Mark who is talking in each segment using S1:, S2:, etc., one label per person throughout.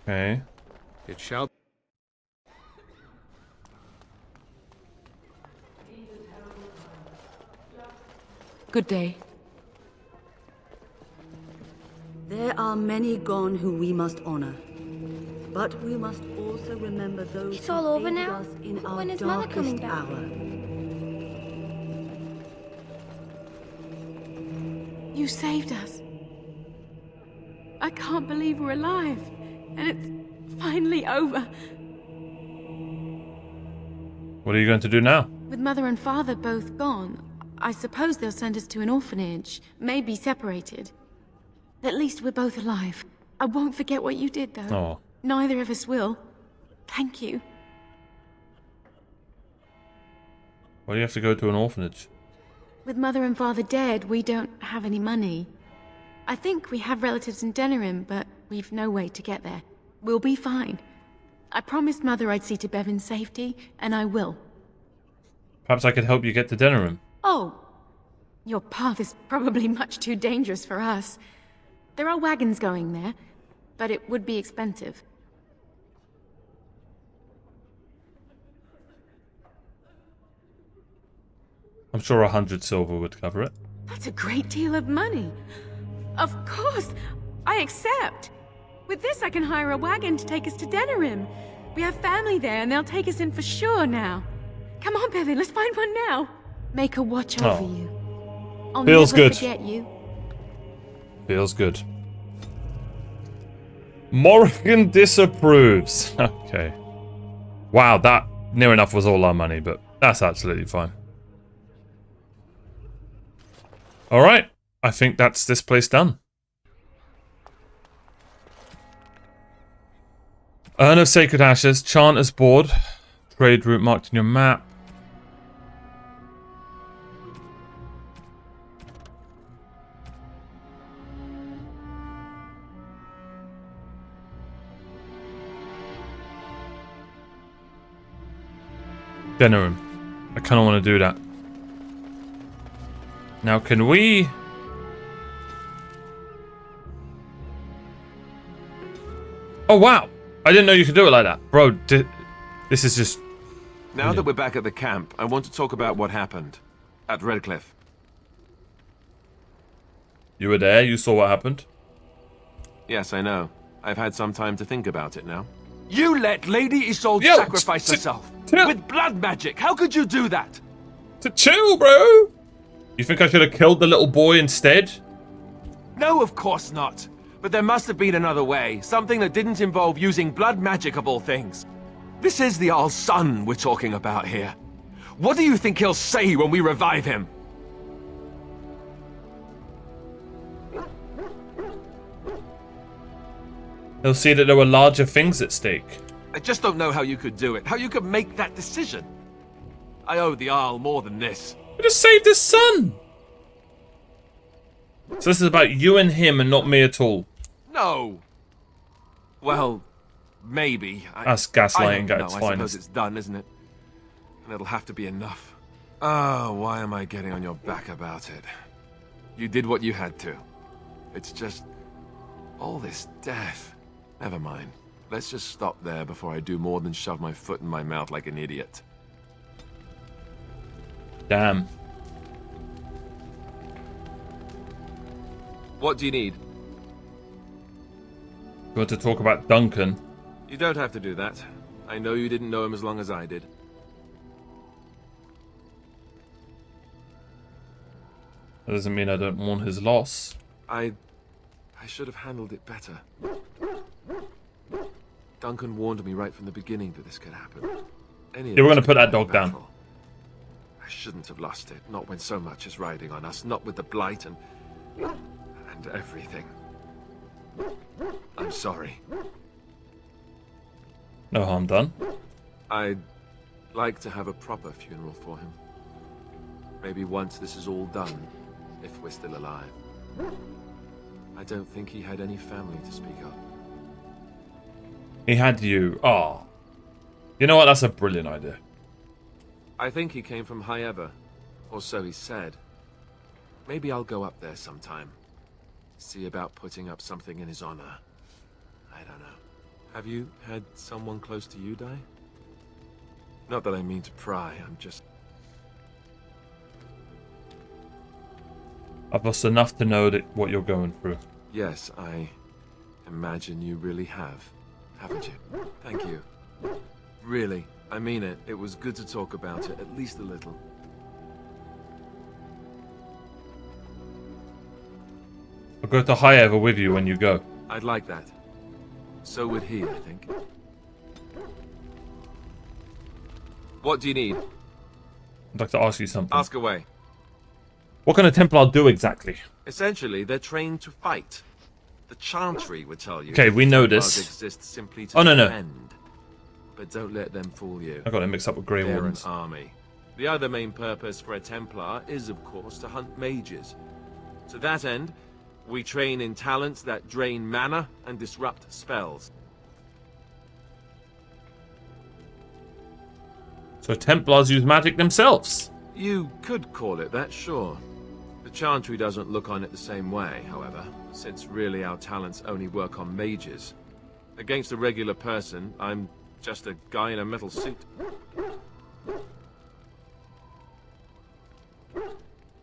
S1: Okay.
S2: It shall.
S3: Good day.
S4: There are many gone who we must honor. But we must also remember those
S5: It's
S4: who
S5: all over
S4: aided
S5: now?
S4: us in our
S5: When is Mother coming
S4: darkest
S5: back?
S4: hour.
S3: You saved us. I can't believe we're alive. And it's finally over.
S1: What are you going to do now?
S3: With Mother and Father both gone, I suppose they'll send us to an orphanage, maybe separated. At least we're both alive. I won't forget what you did, though.
S1: Oh.
S3: Neither of us will. Thank you.
S1: Why do you have to go to an orphanage?
S3: With Mother and Father dead, we don't have any money. I think we have relatives in Denerim, but we've no way to get there. We'll be fine. I promised Mother I'd see to Bevan's safety, and I will.
S1: Perhaps I could help you get to Denerim.
S3: Oh, your path is probably much too dangerous for us. There are wagons going there, but it would be expensive.
S1: I'm sure 100 silver would cover it.
S3: That's a great deal of money. Of course, I accept. With this, I can hire a wagon to take us to Denerim. We have family there, and they'll take us in for sure now. Come on, Bevan, let's find one now. Make a watch over you. I'll
S1: Feels
S3: never
S1: good.
S3: forget you.
S1: Feels good. Morrigan disapproves. Okay. Wow, that near enough was all our money, but that's absolutely fine. Alright, I think that's this place done. Urn of Sacred Ashes, Chanter's Board, trade route marked in your map. Denerim. I kind of want to do that. Now, can we... Oh, wow. I didn't know you could do it like that. Bro, this is just...
S2: Now that we're back at the camp, I want to talk about what happened at Redcliffe.
S1: You were there? You saw what happened?
S2: Yes, I know. I've had some time to think about it now. You let Lady Isolde
S1: Yo,
S2: sacrifice herself with blood magic. How could you do that?
S1: To chill, bro. You think I should have killed the little boy instead?
S2: No, of course not. But there must have been another way. Something that didn't involve using blood magic of all things. This is the Jarl's son we're talking about here. What do you think he'll say when we revive him?
S1: He'll see that there were larger things at stake.
S2: I just don't know how you could do it. How you could make that decision. I owe the Jarl more than this.
S1: We just saved his son! So this is about you and him and not me at all.
S2: No. Well, maybe.
S1: That's gaslighting at its
S2: I suppose
S1: finest.
S2: it's done, isn't it? And it'll have to be enough. Ah, why am I getting on your back about it? You did what you had to. It's just... all this death. Never mind. Let's just stop there before I do more than shove my foot in my mouth like an idiot.
S1: Damn.
S2: What do you need?
S1: You want to talk about Duncan?
S2: You don't have to do that. I know you didn't know him as long as I did.
S1: That doesn't mean I don't mourn his loss.
S2: I should have handled it better. Duncan warned me right from the beginning that this could happen.
S1: Yeah, we're going to put that dog down.
S2: I shouldn't have lost it, not when so much is riding on us, not with the blight and everything. I'm sorry.
S1: No harm done.
S2: I'd like to have a proper funeral for him. Maybe once this is all done, if we're still alive. I don't think he had any family to speak of.
S1: He had you. Oh. You know what? That's a brilliant idea.
S2: I think he came from High Ever, or so he said. Maybe I'll go up there sometime. See about putting up something in his honor. I don't know. Have you had someone close to you die? Not that I mean to pry, I'm just...
S1: I've lost enough to know that what you're going through.
S2: Yes, I imagine you really have, haven't you? Thank you. Really, I mean it. It was good to talk about it, at least a little.
S1: I'll go to High Ever with you when you go.
S2: I'd like that. So would he, I think. What do you need?
S1: I'd like to ask you something.
S2: Ask away.
S1: What can a Templar do exactly?
S2: Essentially, they're trained to fight. The Chantry would tell you.
S1: Okay, we know
S2: Templars
S1: this.
S2: exist simply to
S1: Oh, no.
S2: defend. But don't let them fool you.
S1: I got it mixed up with Grey
S2: They're
S1: Wardens.
S2: an army. The other main purpose for a Templar is, of course, to hunt mages. To that end, we train in talents that drain mana and disrupt spells.
S1: So Templars use magic themselves.
S2: You could call it that, sure. The Chantry doesn't look on it the same way, however, since really our talents only work on mages. Against a regular person, I'm just a guy in a metal suit.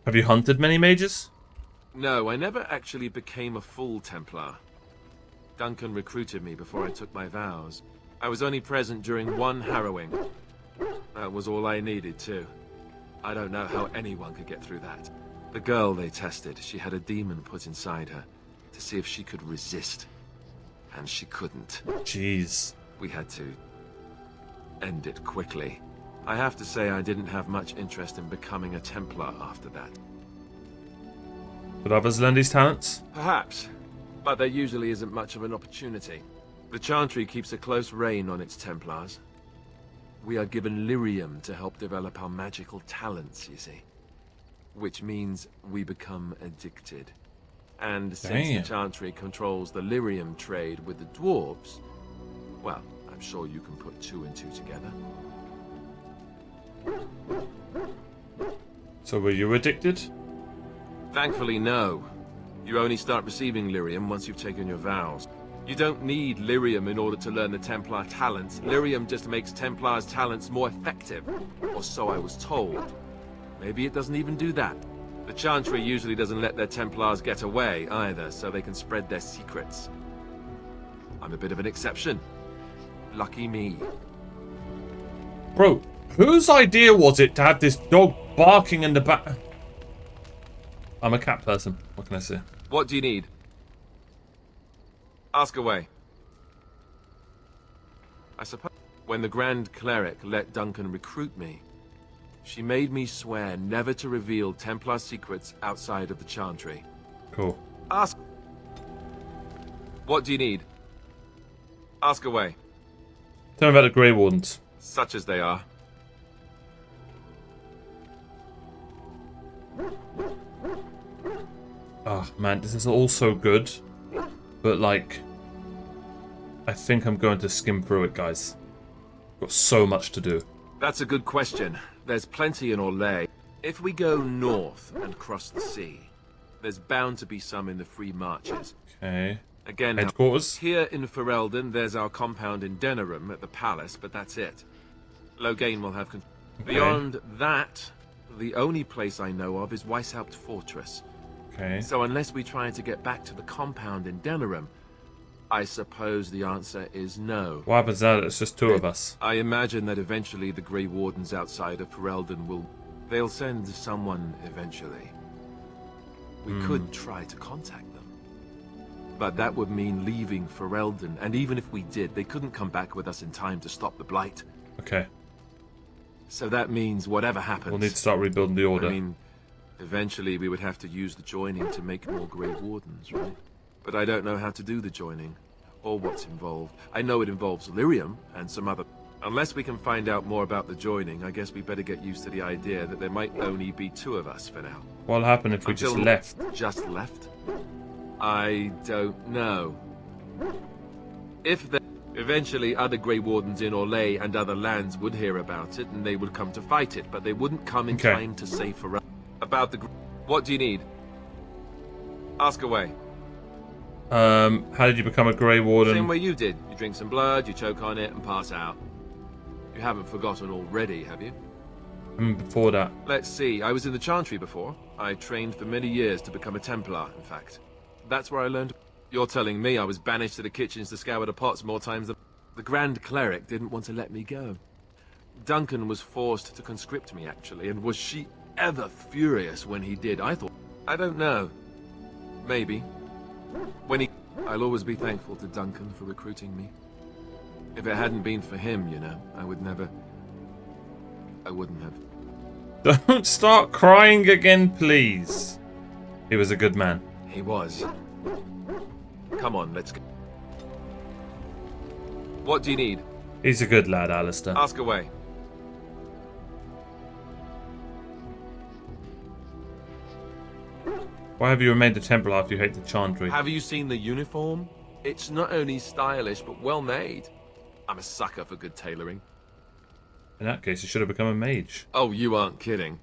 S1: Have you hunted many mages?
S2: No, I never actually became a full Templar. Duncan recruited me before I took my vows. I was only present during one harrowing. That was all I needed, too. I don't know how anyone could get through that. The girl they tested, she had a demon put inside her to see if she could resist. And she couldn't.
S1: Jeez.
S2: We had to end it quickly. I have to say I didn't have much interest in becoming a Templar after that.
S1: Would others learn these talents?
S2: Perhaps, but there usually isn't much of an opportunity. The Chantry keeps a close rein on its Templars. We are given lyrium to help develop our magical talents, you see. Which means we become addicted. And since the Chantry controls the lyrium trade with the dwarves, well, I'm sure you can put two and two together.
S1: So were you addicted?
S2: Thankfully, no. You only start receiving lyrium once you've taken your vows. You don't need lyrium in order to learn the Templar talents. Lyrium just makes Templars' talents more effective. Or so I was told. Maybe it doesn't even do that. The Chantry usually doesn't let their Templars get away either, so they can spread their secrets. I'm a bit of an exception. Lucky me.
S1: Bro, whose idea was it to have this dog barking in the back? I'm a cat person. What can I say?
S2: What do you need? Ask away. I suppose when the Grand Cleric let Duncan recruit me, she made me swear never to reveal Templar secrets outside of the Chantry.
S1: Cool.
S2: Ask. What do you need? Ask away.
S1: Tell me about the Grey Wardens.
S2: Such as they are.
S1: Oh man, this is all so good. But like, I think I'm going to skim through it, guys. Got so much to do.
S2: That's a good question. There's plenty in Orlais. If we go north and cross the sea, there's bound to be some in the Free Marches.
S1: Okay.
S2: Again,
S1: Headquarters?
S2: here in Ferelden, there's our compound in Denerim at the palace, but that's it. Loghain will have control.
S1: Okay.
S2: Beyond that, the only place I know of is Weishaupt Fortress.
S1: Okay.
S2: So unless we try to get back to the compound in Denerim, I suppose the answer is no.
S1: What happens now that it's just two of us?
S2: I imagine that eventually the Grey Wardens outside of Ferelden will... They'll send someone eventually. We could try to contact them. But that would mean leaving Ferelden, and even if we did, they couldn't come back with us in time to stop the Blight.
S1: Okay.
S2: So that means whatever happens...
S1: We'll need to start rebuilding the order.
S2: I mean, eventually we would have to use the joining to make more Grey Wardens, right? But I don't know how to do the joining, or what's involved. I know it involves lyrium and some other... Unless we can find out more about the joining, I guess we better get used to the idea that there might only be two of us for now.
S1: What'll happen if we just left?
S2: Just left? I don't know. If there... Eventually, other Grey Wardens in Orlais and other lands would hear about it, and they would come to fight it, but they wouldn't come in time to save for... About the... What do you need? Ask away.
S1: How did you become a Grey Warden?
S2: Same way you did. You drink some blood, you choke on it, and pass out. You haven't forgotten already, have you?
S1: Before that.
S2: Let's see, I was in the Chantry before. I trained for many years to become a Templar, in fact. That's where I learned... You're telling me I was banished to the kitchens to scour the pots more times than... The Grand Cleric didn't want to let me go. Duncan was forced to conscript me, actually, and was she ever furious when he did? I thought... I don't know. Maybe. When he... I'll always be thankful to Duncan for recruiting me. If it hadn't been for him, you know, I would never... I wouldn't have.
S1: Don't start crying again, please. He was a good man.
S2: He was. Come on, let's go. What do you need?
S1: He's a good lad, Alistair.
S2: Ask away.
S1: Why have you remained a Templar after you hate the Chantry?
S2: Have you seen the uniform? It's not only stylish, but well made. I'm a sucker for good tailoring.
S1: In that case, you should have become a mage.
S2: Oh, you aren't kidding.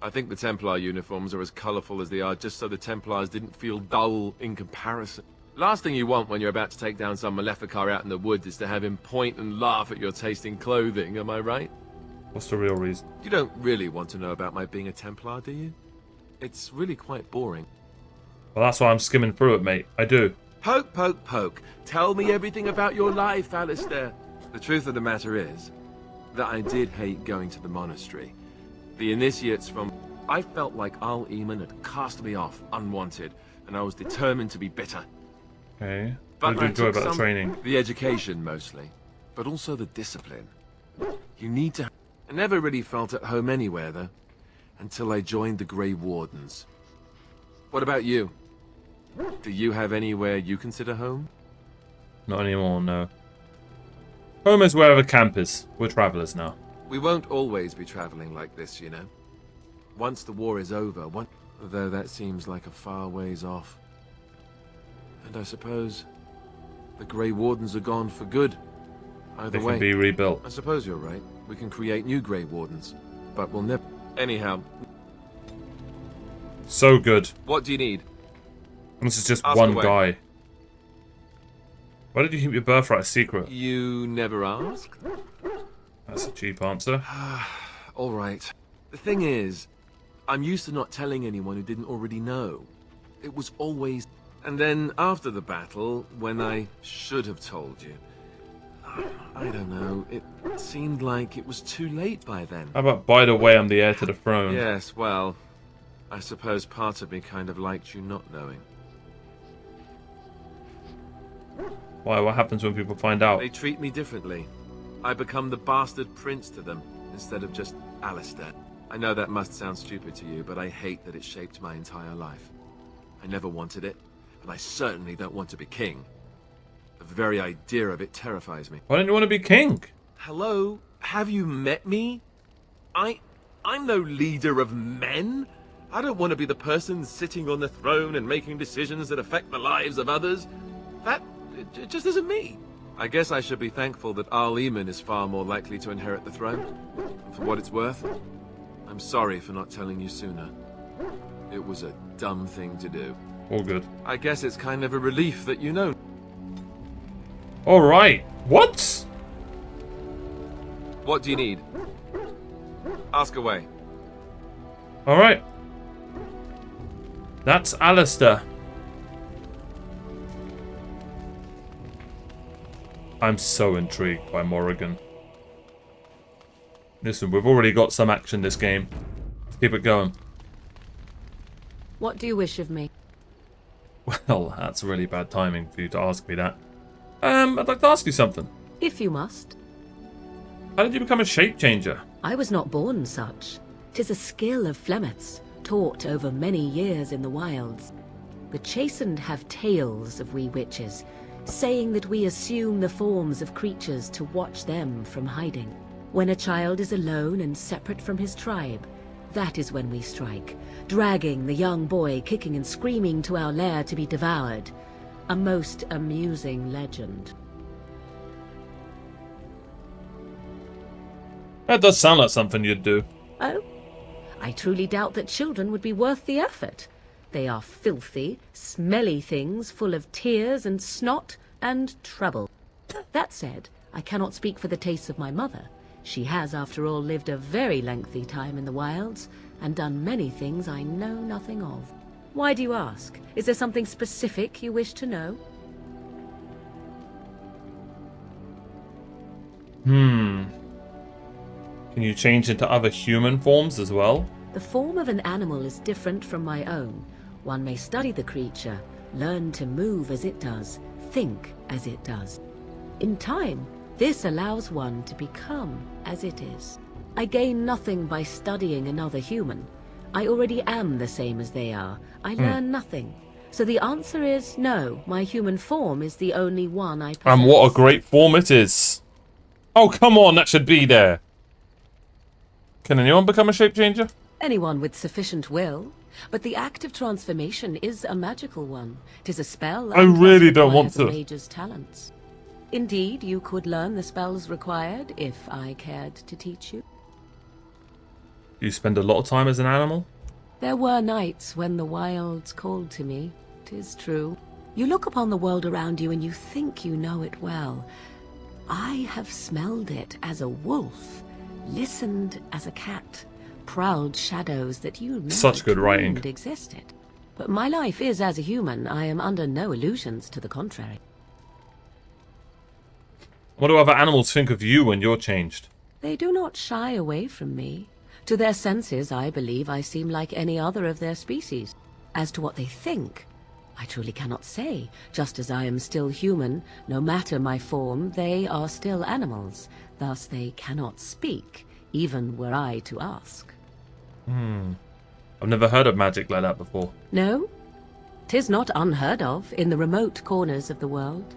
S2: I think the Templar uniforms are as colourful as they are just so the Templars didn't feel dull in comparison. Last thing you want when you're about to take down some Maleficar out in the woods is to have him point and laugh at your taste in clothing, am I right?
S1: What's the real reason?
S2: You don't really want to know about my being a Templar, do you? It's really quite boring.
S1: Well, that's why I'm skimming through it, mate. I do.
S2: Poke, poke, poke. Tell me everything about your life, Alistair. The truth of the matter is that I did hate going to the monastery. The initiates from... I felt like Al Eamon had cast me off unwanted, and I was determined to be bitter.
S1: Okay.
S2: But
S1: What did you
S2: I
S1: enjoy
S2: took
S1: about the training?
S2: The education, mostly. But also the discipline. You need to... I never really felt at home anywhere, though. Until I joined the Grey Wardens. What about you? Do you have anywhere you consider home?
S1: Not anymore, no. Home is wherever camp is. We're travellers now.
S2: We won't always be traveling like this, you know. Once the war is over, though that seems like a far ways off. And I suppose the Grey Wardens are gone for good. Either
S1: They
S2: way,
S1: can be rebuilt.
S2: I suppose you're right. We can create new Grey Wardens, but we'll never... Anyhow,
S1: So good.
S2: what do you need?
S1: And this is just
S2: Ask
S1: one
S2: away.
S1: guy. Why did you keep your birthright a secret?
S2: You never asked?
S1: That's a cheap answer.
S2: All right. The thing is, I'm used to not telling anyone who didn't already know. It was always... And then after the battle, when I should have told you, I don't know, it seemed like it was too late by then.
S1: How about, by the way, I'm the heir to the throne?
S2: Yes, well, I suppose part of me kind of liked you not knowing.
S1: Why? What happens when people find out?
S2: They treat me differently. I become the bastard prince to them, instead of just Alistair. I know that must sound stupid to you, but I hate that it shaped my entire life. I never wanted it, and I certainly don't want to be king. The very idea of it terrifies me.
S1: Why don't you want to be king?
S2: Hello? Have you met me? I'm no leader of men. I don't want to be the person sitting on the throne and making decisions that affect the lives of others. It just isn't me. I guess I should be thankful that Al Eamon is far more likely to inherit the throne. And for what it's worth, I'm sorry for not telling you sooner. It was a dumb thing to do.
S1: All good.
S2: I guess it's kind of a relief that you know.
S1: Alright. What?
S2: What do you need? Ask away.
S1: Alright. That's Alistair. I'm so intrigued by Morrigan. Listen, we've already got some action this game. Let's keep it going.
S5: What do you wish of me?
S1: Well, that's really bad timing for you to ask me that. I'd like to ask you something.
S5: If you must.
S1: How did you become a shape changer?
S5: I was not born such. 'Tis a skill of Flemeth's, taught over many years in the wilds. The chastened have tales of we witches, saying that we assume the forms of creatures to watch them from hiding. When a child is alone and separate from his tribe, that is when we strike, dragging the young boy kicking and screaming to our lair to be devoured. A most amusing legend.
S1: That does sound like something you'd do.
S5: Oh? I truly doubt that children would be worth the effort. They are filthy, smelly things full of tears and snot and trouble. That said, I cannot speak for the tastes of my mother. She has, after all, lived a very lengthy time in the wilds and done many things I know nothing of. Why do you ask? Is there something specific you wish to know?
S1: Can you change into other human forms as well?
S5: The form of an animal is different from my own. One may study the creature, learn to move as it does, think as it does. In time, this allows one to become as it is. I gain nothing by studying another human. I already am the same as they are. I learn nothing. So the answer is no, my human form is the only one I possess.
S1: And what a great form it is. Oh, come on, that should be there. Can anyone become a shape changer?
S5: Anyone with sufficient will. But the act of transformation is a magical one. 'Tis a spell.
S1: I really don't want to.
S5: A mage's talents. Indeed, you could learn the spells required if I cared to teach you.
S1: Do you spend a lot of time as an animal?
S5: There were nights when the wilds called to me. 'Tis true. You look upon the world around you and you think you know it well. I have smelled it as a wolf, listened as a cat, prowled shadows that you never
S1: Such good writing.
S5: dreamed existed. But my life is as a human. I am under no illusions to the contrary.
S1: What do other animals think of you when you're changed?
S5: They do not shy away from me. To their senses, I believe I seem like any other of their species. As to what they think, I truly cannot say. Just as I am still human, no matter my form, they are still animals. Thus they cannot speak, even were I to ask.
S1: I've never heard of magic like that before.
S5: No? 'Tis not unheard of in the remote corners of the world.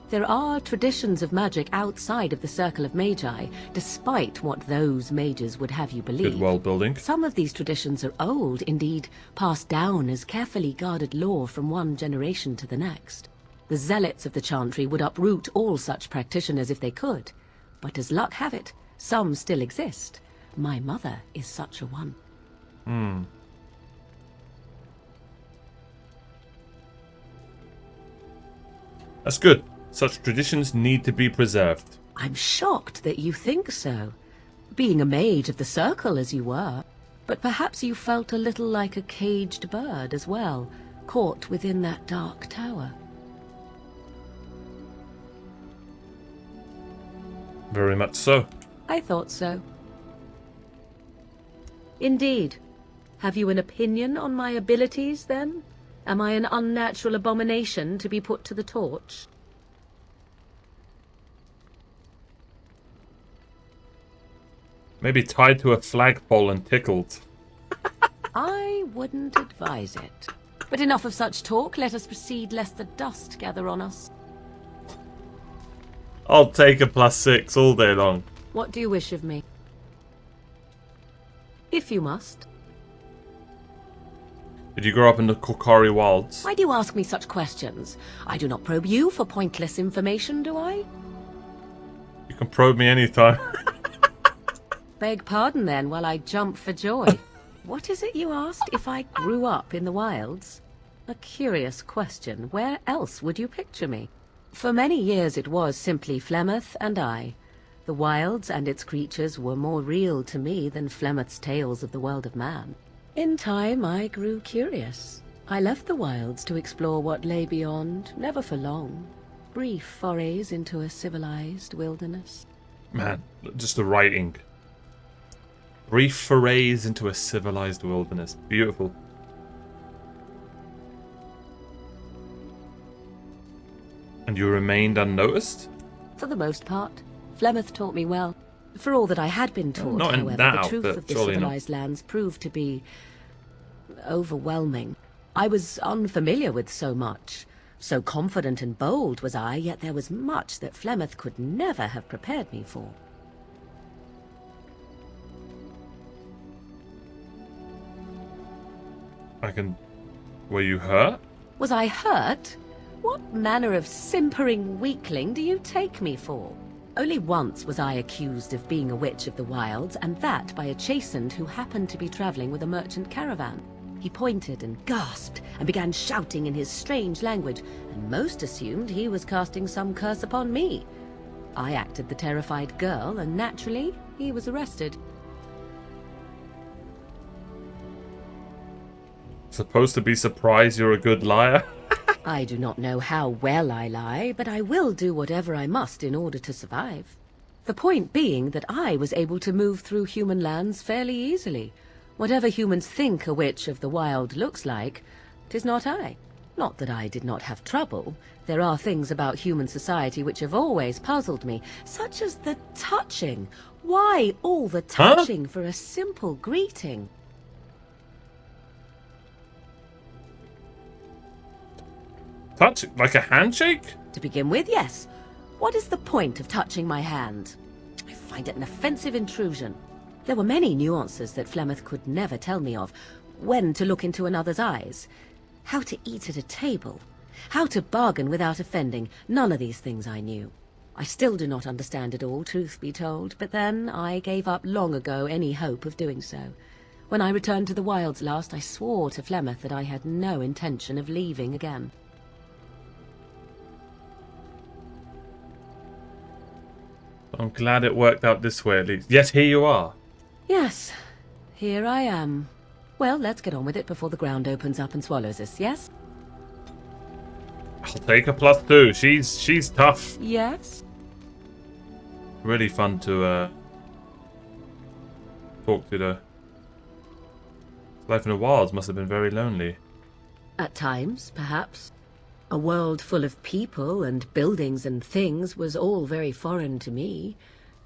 S5: There are traditions of magic outside of the circle of magi, despite what those mages would have you believe.
S1: Good world building.
S5: Some of these traditions are old, indeed, passed down as carefully guarded lore from one generation to the next. The zealots of the chantry would uproot all such practitioners if they could. But as luck have it, some still exist. My mother is such a one.
S1: That's good. Such traditions need to be preserved.
S5: I'm shocked that you think so, being a mage of the circle as you were. But perhaps you felt a little like a caged bird as well, caught within that dark tower.
S1: Very much so.
S5: I thought so. Indeed. Have you an opinion on my abilities, then? Am I an unnatural abomination to be put to the torch?
S1: Maybe tied to a flagpole and tickled.
S5: I wouldn't advise it. But enough of such talk. Let us proceed, lest the dust gather on us.
S1: I'll take a +6 all day long.
S5: What do you wish of me? If you must.
S1: Did you grow up in the Kokari Wilds?
S5: Why do you ask me such questions? I do not probe you for pointless information, do I?
S1: You can probe me anytime.
S5: Beg pardon then, while I jump for joy. What is it you asked? If I grew up in the wilds? A curious question. Where else would you picture me? For many years it was simply Flemeth and I. The wilds and its creatures were more real to me than Flemeth's tales of the world of man. In time I grew curious. I left the wilds to explore what lay beyond, never for long. Brief forays into a civilized wilderness.
S1: Man, just the writing. Brief forays into a civilized wilderness. Beautiful. And you remained unnoticed?
S5: For the most part. Flemeth taught me well. For all that I had been taught,
S1: not in
S5: however,
S1: that
S5: the truth
S1: outfit,
S5: of the
S1: surely not.
S5: civilized lands proved to be overwhelming. I was unfamiliar with so much. So confident and bold was I, yet there was much that Flemeth could never have prepared me for.
S1: Were you hurt?
S5: Was I hurt? What manner of simpering weakling do you take me for? Only once was I accused of being a witch of the wilds, and that by a chastened who happened to be traveling with a merchant caravan. He pointed and gasped and began shouting in his strange language, and most assumed he was casting some curse upon me. I acted the terrified girl, and naturally, he was arrested.
S1: Supposed to be surprised you're a good liar?
S5: I do not know how well I lie, but I will do whatever I must in order to survive. The point being that I was able to move through human lands fairly easily. Whatever humans think a witch of the wild looks like, 'tis not I. Not that I did not have trouble. There are things about human society which have always puzzled me, such as the touching. Why all the touching for a simple greeting?
S1: Touch? Like a handshake?
S5: To begin with, yes. What is the point of touching my hand? I find it an offensive intrusion. There were many nuances that Flemeth could never tell me of. When to look into another's eyes. How to eat at a table. How to bargain without offending. None of these things I knew. I still do not understand it all, truth be told, but then I gave up long ago any hope of doing so. When I returned to the wilds last, I swore to Flemeth that I had no intention of leaving again.
S1: I'm glad it worked out this way at least. Yes, here you are.
S5: Yes, here I am. Well, let's get on with it before the ground opens up and swallows us, yes?
S1: I'll take a +2. She's tough.
S5: Yes?
S1: Really fun to talk to the... Life in the wilds must have been very lonely.
S5: At times, perhaps. A world full of people and buildings and things was all very foreign to me.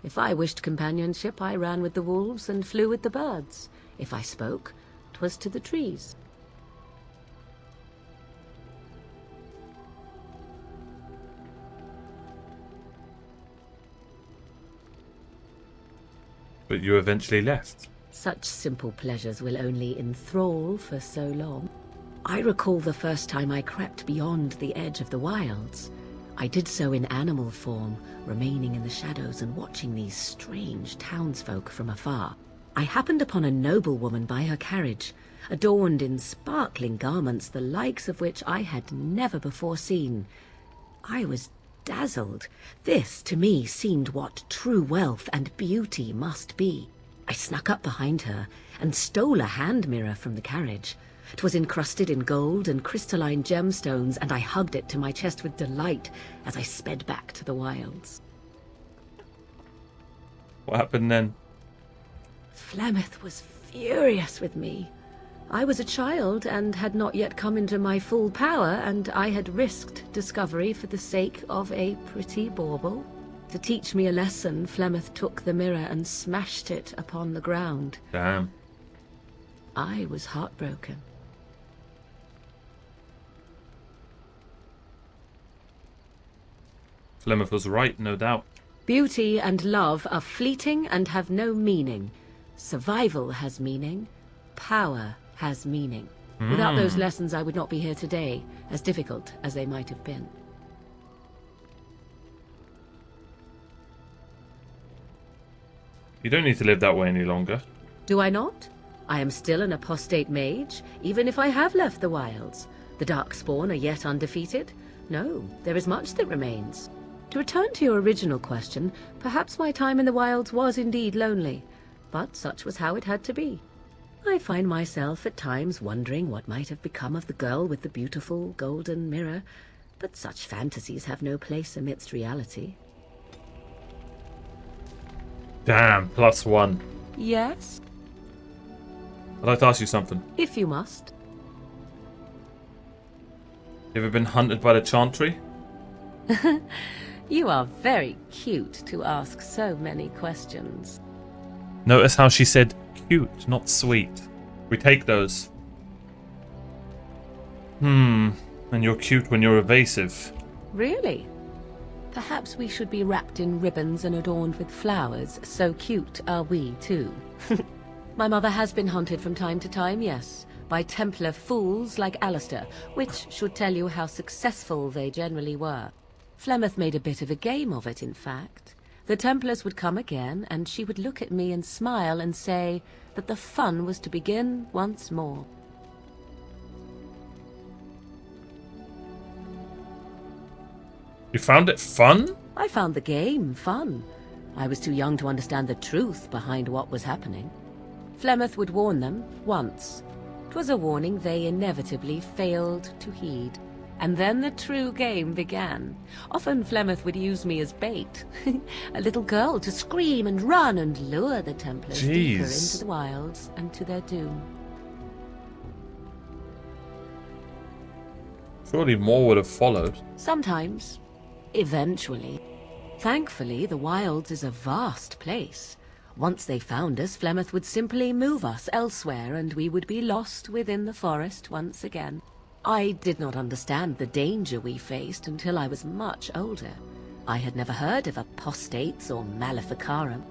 S5: If I wished companionship, I ran with the wolves and flew with the birds. If I spoke, 'twas to the trees.
S1: But you eventually left.
S5: Such simple pleasures will only enthrall for so long. I recall the first time I crept beyond the edge of the wilds. I did so in animal form, remaining in the shadows and watching these strange townsfolk from afar. I happened upon a noblewoman by her carriage, adorned in sparkling garments, the likes of which I had never before seen. I was dazzled. This, to me, seemed what true wealth and beauty must be. I snuck up behind her and stole a hand mirror from the carriage. 'Twas encrusted in gold and crystalline gemstones, and I hugged it to my chest with delight as I sped back to the wilds.
S1: What happened then?
S5: Flemeth was furious with me. I was a child and had not yet come into my full power, and I had risked discovery for the sake of a pretty bauble. To teach me a lesson, Flemeth took the mirror and smashed it upon the ground.
S1: Damn.
S5: I was heartbroken.
S1: Flemeth was right, no doubt.
S5: Beauty and love are fleeting and have no meaning. Survival has meaning. Power has meaning. Without those lessons, I would not be here today, as difficult as they might have been.
S1: You don't need to live that way any longer.
S5: Do I not? I am still an apostate mage, even if I have left the wilds. The Darkspawn are yet undefeated. No, there is much that remains. To return to your original question, perhaps my time in the wilds was indeed lonely, but such was how it had to be. I find myself at times wondering what might have become of the girl with the beautiful golden mirror, but such fantasies have no place amidst reality.
S1: Damn, +1.
S5: Yes,
S1: I'd like to ask you something.
S5: if you must.
S1: You ever been hunted by the Chantry?
S5: You are very cute to ask so many questions.
S1: Notice how she said cute, not sweet. We take those. And you're cute when you're evasive.
S5: Really? Perhaps we should be wrapped in ribbons and adorned with flowers. So cute are we, too. My mother has been hunted from time to time, yes, by Templar fools like Alistair, which should tell you how successful they generally were. Flemeth made a bit of a game of it, in fact. The Templars would come again, and she would look at me and smile and say that the fun was to begin once more.
S1: You found it fun?
S5: I found the game fun. I was too young to understand the truth behind what was happening. Flemeth would warn them once. 'Twas a warning they inevitably failed to heed. And then the true game began. Often Flemeth would use me as bait. A little girl to scream and run and lure the Templars deeper into the wilds and to their doom.
S1: Surely more would have followed.
S5: Sometimes. Eventually. Thankfully, the wilds is a vast place. Once they found us, Flemeth would simply move us elsewhere and we would be lost within the forest once again. I did not understand the danger we faced until I was much older. I had never heard of apostates or maleficarum.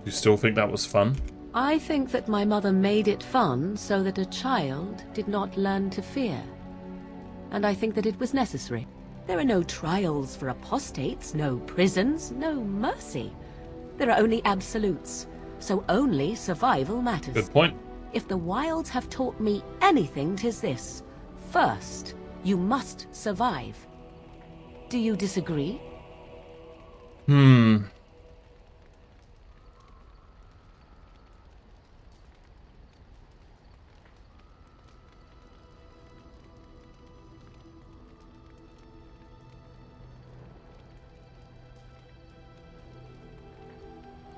S1: You still think that was fun?
S5: I think that my mother made it fun so that a child did not learn to fear. And I think that it was necessary. There are no trials for apostates, no prisons, no mercy. There are only absolutes, so only survival matters.
S1: Good point.
S5: If the wilds have taught me anything, 'tis this. First, you must survive. Do you disagree?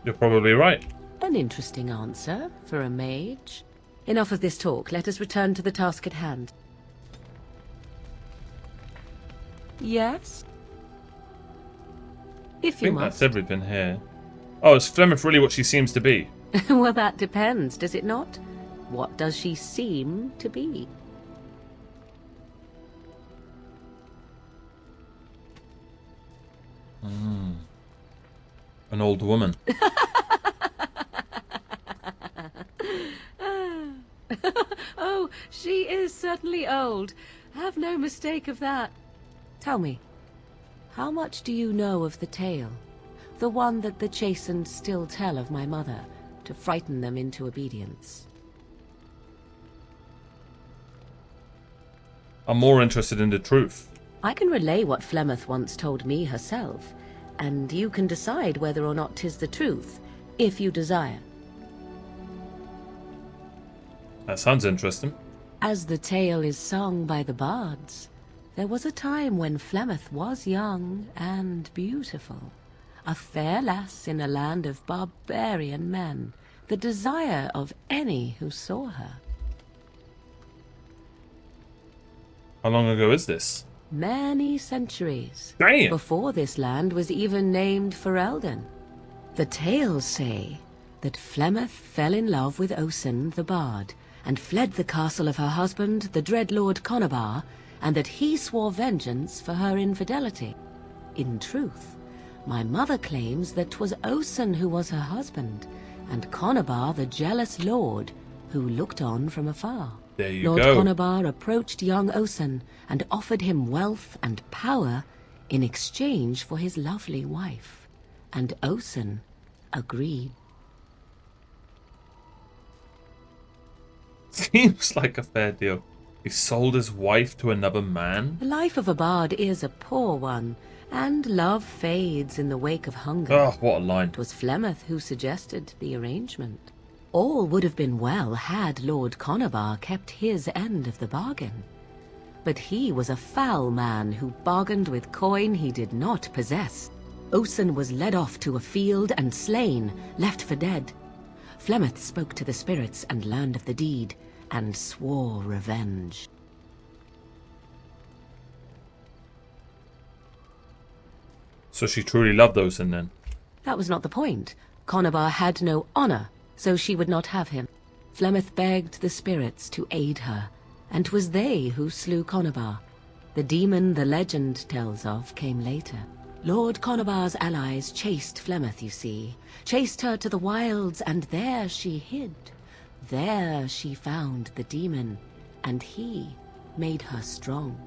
S1: You're probably right.
S5: An interesting answer for a mage. Enough of this talk. Let us return to the task at hand. Yes? If
S1: I
S5: you
S1: think
S5: must.
S1: that's everything here. Oh, is Flemeth really what she seems to be?
S5: Well, that depends, does it not? What does she seem to be?
S1: An old woman.
S5: Oh, she is certainly old. Have no mistake of that. Tell me, how much do you know of the tale? The one that the chastened still tell of my mother, to frighten them into obedience.
S1: I'm more interested in the truth.
S5: I can relay what Flemeth once told me herself, and you can decide whether or not 'tis the truth, if you desire.
S1: That sounds interesting.
S5: As the tale is sung by the bards, there was a time when Flemeth was young and beautiful, a fair lass in a land of barbarian men, the desire of any who saw her.
S1: How long ago is this?
S5: Many centuries.
S1: Damn!
S5: Before this land was even named Ferelden. The tales say that Flemeth fell in love with Osen the bard, and fled the castle of her husband, the dread Lord Conobar, and that he swore vengeance for her infidelity. In truth, my mother claims that 'twas Osen who was her husband, and Conobar the jealous lord who looked on from afar.
S1: There you
S5: Lord
S1: go.
S5: Conobar approached young Osen and offered him wealth and power in exchange for his lovely wife, and Osen agreed.
S1: Seems like a fair deal. He sold his wife to another man?
S5: The life of a bard is a poor one, and love fades in the wake of hunger.
S1: Oh, what a line.
S5: It was Flemeth who suggested the arrangement. All would have been well had Lord Conobar kept his end of the bargain. But he was a foul man who bargained with coin he did not possess. Osen was led off to a field and slain, left for dead. Flemeth spoke to the spirits and learned of the deed, and swore revenge.
S1: So she truly loved Osen then?
S5: That was not the point. Conobar had no honor, so she would not have him. Flemeth begged the spirits to aid her, and 'twas they who slew Conobar. The demon the legend tells of came later. Lord Conobar's allies chased Flemeth, you see, chased her to the wilds, and there she hid. There she found the demon, and he made her strong.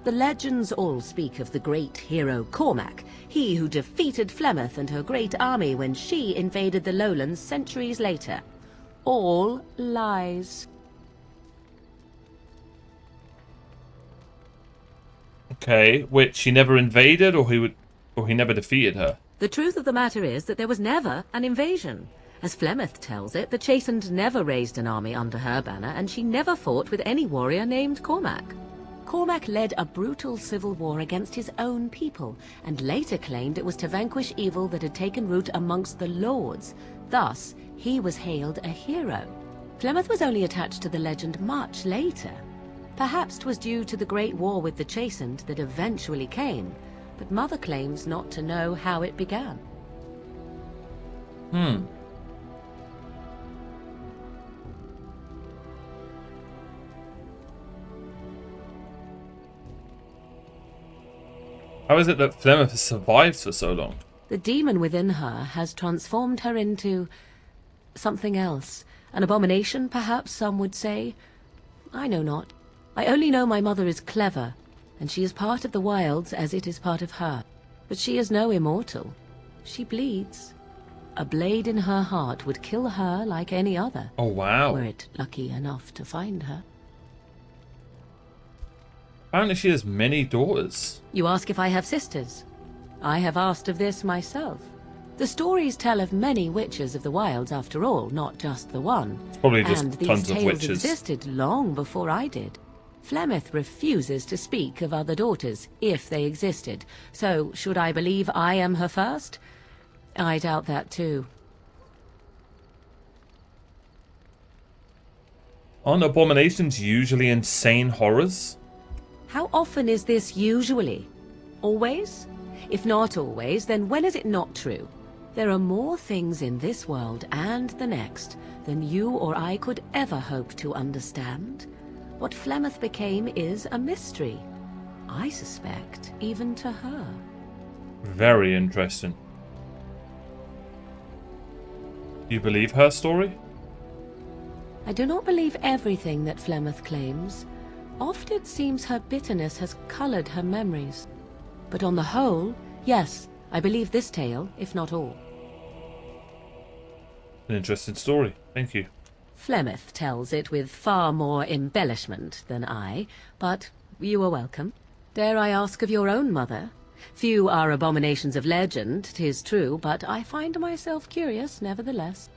S5: The legends all speak of the great hero Cormac, he who defeated Flemeth and her great army when she invaded the lowlands centuries later. All lies.
S1: Okay, which he never invaded, or he never defeated her.
S5: The truth of the matter is that there was never an invasion. As Flemeth tells it, the Chastened never raised an army under her banner, and she never fought with any warrior named Cormac. Cormac led a brutal civil war against his own people, and later claimed it was to vanquish evil that had taken root amongst the lords. Thus, he was hailed a hero. Flemeth was only attached to the legend much later. Perhaps 'twas due to the great war with the Chastened that eventually came, but Mother claims not to know how it began.
S1: How is it that Flemeth has survived for so long?
S5: The demon within her has transformed her into something else. An abomination, perhaps some would say. I know not. I only know my mother is clever, and she is part of the wilds as it is part of her. But she is no immortal. She bleeds. A blade in her heart would kill her like any other.
S1: Oh, wow.
S5: Were it lucky enough to find her.
S1: Apparently she has many daughters.
S5: You ask if I have sisters. I have asked of this myself. The stories tell of many witches of the wilds after all, not just the one.
S1: It's probably just
S5: and these
S1: tons of
S5: tales
S1: witches.
S5: existed long before I did. Flemeth refuses to speak of other daughters, if they existed. So, should I believe I am her first? I doubt that too.
S1: Aren't abominations usually insane horrors?
S5: How often is this usually? Always? If not always, then when is it not true? There are more things in this world and the next than you or I could ever hope to understand. What Flemeth became is a mystery. I suspect, even to her.
S1: Very interesting. Do you believe her story?
S5: I do not believe everything that Flemeth claims. Oft it seems her bitterness has colored her memories. But on the whole, yes, I believe this tale, if not all.
S1: An interesting story. Thank you.
S5: Flemeth tells it with far more embellishment than I, but you are welcome. Dare I ask of your own mother? Few are abominations of legend, 'tis true, but I find myself curious nevertheless.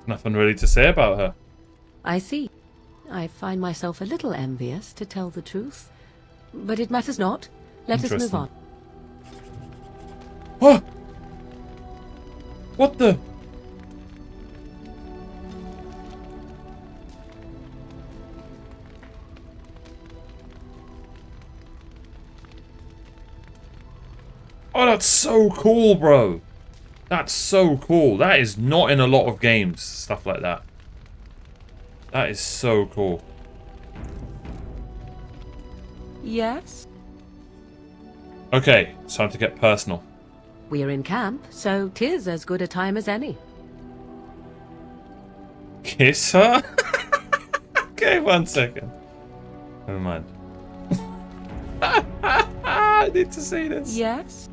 S1: Nothing really to say about her.
S5: I see. I find myself a little envious, to tell the truth. But it matters not. Let us move on.
S1: What? What the? Oh, that's so cool, bro. That's so cool. That is not in a lot of games, stuff like that. That is so cool.
S5: Yes?
S1: Okay, it's time to get personal.
S5: We are in camp, so 'tis as good a time as any.
S1: Kiss her? Okay, 1 second. Never mind. I need to see this.
S5: Yes?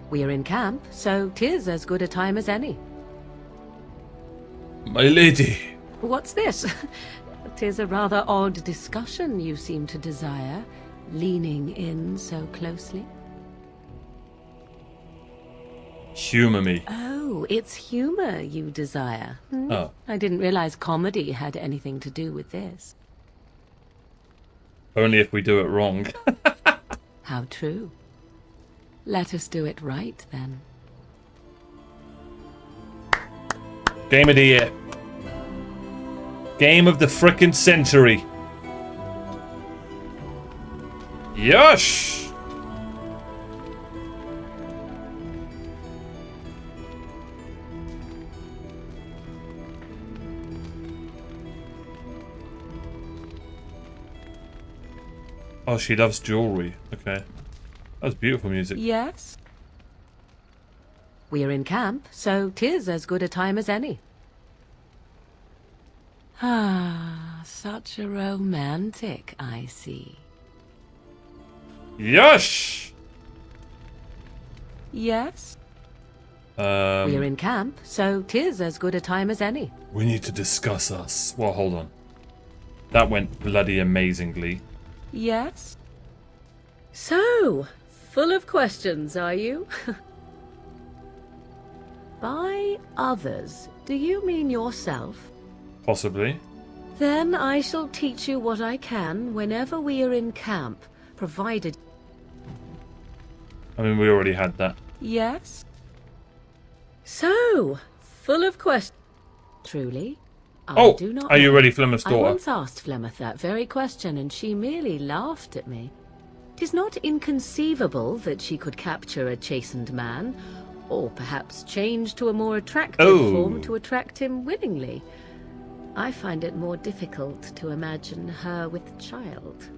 S5: We are in camp, so 'tis as good a time as any.
S1: My lady.
S5: What's this? 'Tis a rather odd discussion you seem to desire, leaning in so closely.
S1: Humor me.
S5: Oh, it's humor you desire.
S1: Oh.
S5: I didn't realize comedy had anything to do with this.
S1: Only if we do it wrong.
S5: How true. Let us do it right, then.
S1: Game of the year. Game of the frickin' century. Yosh! Oh, she loves jewelry. Okay. That was beautiful music.
S5: Yes? We are in camp, so 'tis as good a time as any. Ah, such a romantic, I see.
S1: Yosh!
S5: Yes? We are in camp, so 'tis as good a time as any.
S1: We need to discuss us. Well, hold on. That went bloody amazingly.
S5: Yes? So, full of questions, are you? By others, do you mean yourself?
S1: Possibly.
S5: Then I shall teach you what I can whenever we are in camp, provided...
S1: I mean, we already had that.
S5: Yes? So, full of questions. Truly? I do not
S1: are you
S5: know.
S1: ready, Flemeth's
S5: I
S1: daughter?
S5: once asked Flemeth that very question, and she merely laughed at me. 'Tis not inconceivable that she could capture a chastened man, or perhaps change to a more attractive form to attract him willingly. I find it more difficult to imagine her with child.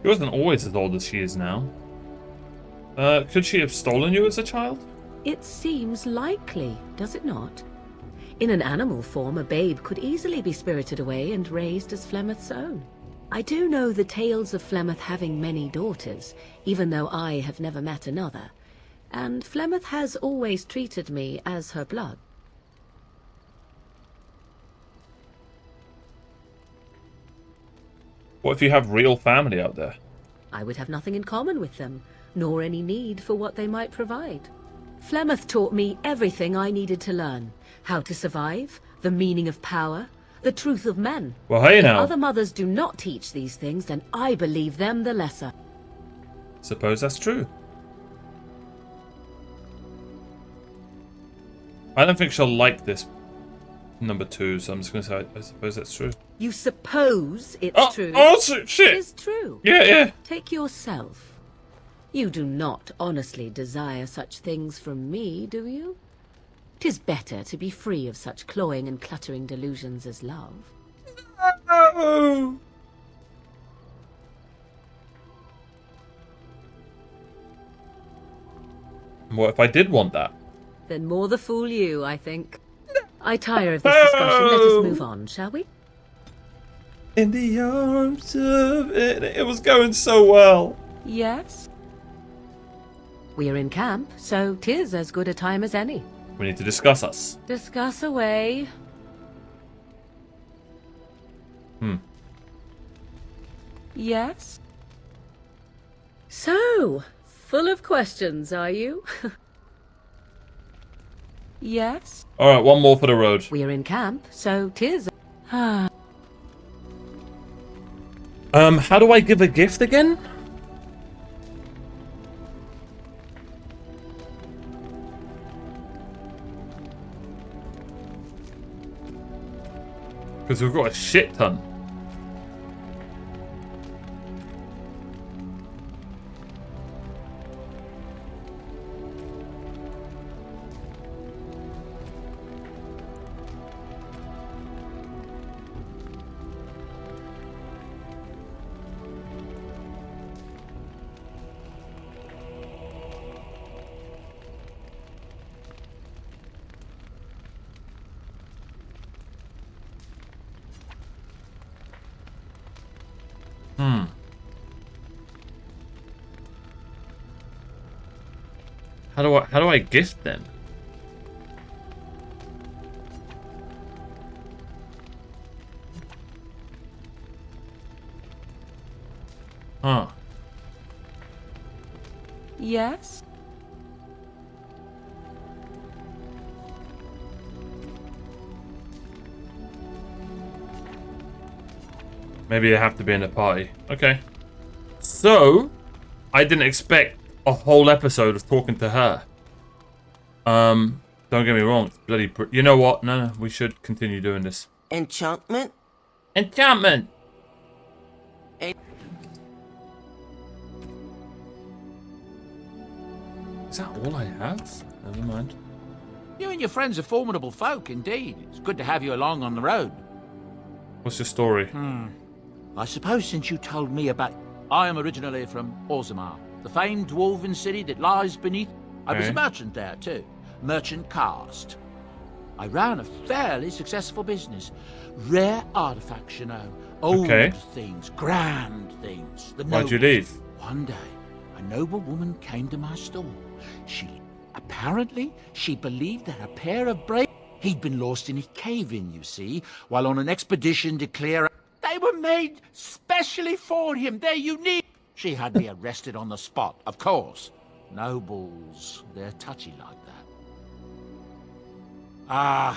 S1: She wasn't always as old as she is now. Could she have stolen you as a child?
S5: It seems likely, does it not? In an animal form, a babe could easily be spirited away and raised as Flemeth's own. I do know the tales of Flemeth having many daughters, even though I have never met another, and Flemeth has always treated me as her blood.
S1: What if you have real family out there?
S5: I would have nothing in common with them, nor any need for what they might provide. Flemeth taught me everything I needed to learn. How to survive, the meaning of power, the truth of men.
S1: Well, hey now.
S5: If other mothers do not teach these things, then I believe them the lesser.
S1: Suppose that's true. I don't think she'll like this number 2, so I'm just going to say I suppose that's true.
S5: You suppose it's true.
S1: Oh, shit!
S5: It is true.
S1: Yeah.
S5: Take yourself. You do not honestly desire such things from me, do you? 'Tis better to be free of such cloying and cluttering delusions as love.
S1: Oh. What if I did want that?
S5: Then more the fool you, I think. I tire of this discussion. Let us move on, shall we?
S1: In the arms of it. It was going so well.
S5: Yes. We are in camp, so 'tis as good a time as any.
S1: We need to discuss us.
S5: Discuss away. Yes? So, full of questions, are you? Yes?
S1: Alright, one more for the road.
S5: We are in camp, so 'tis...
S1: How do I give a gift again? Because we've got a shit ton. How do I gift them? Huh.
S5: Yes?
S1: Maybe I have to be in a party. Okay. So, I didn't expect a whole episode of talking to her. Don't get me wrong. It's bloody... You know what? No, we should continue doing this.
S6: Enchantment?
S1: Enchantment! Is that all I have? Never mind.
S7: You and your friends are formidable folk, indeed. It's good to have you along on the road.
S1: What's your story?
S7: I suppose since you told me about... I am originally from Orzammar, the famed dwarven city that lies beneath... I was a merchant there, too. Merchant caste. I ran a fairly successful business. Rare artifacts, you know. Old things, grand things.
S1: Why'd you leave?
S7: One day, a noble woman came to my store. She Apparently, she believed that a pair of brave... He'd been lost in a cave-in, you see, while on an expedition to clear... They were made specially for him. They're unique. She had me arrested on the spot, of course. Nobles, they're touchy like that.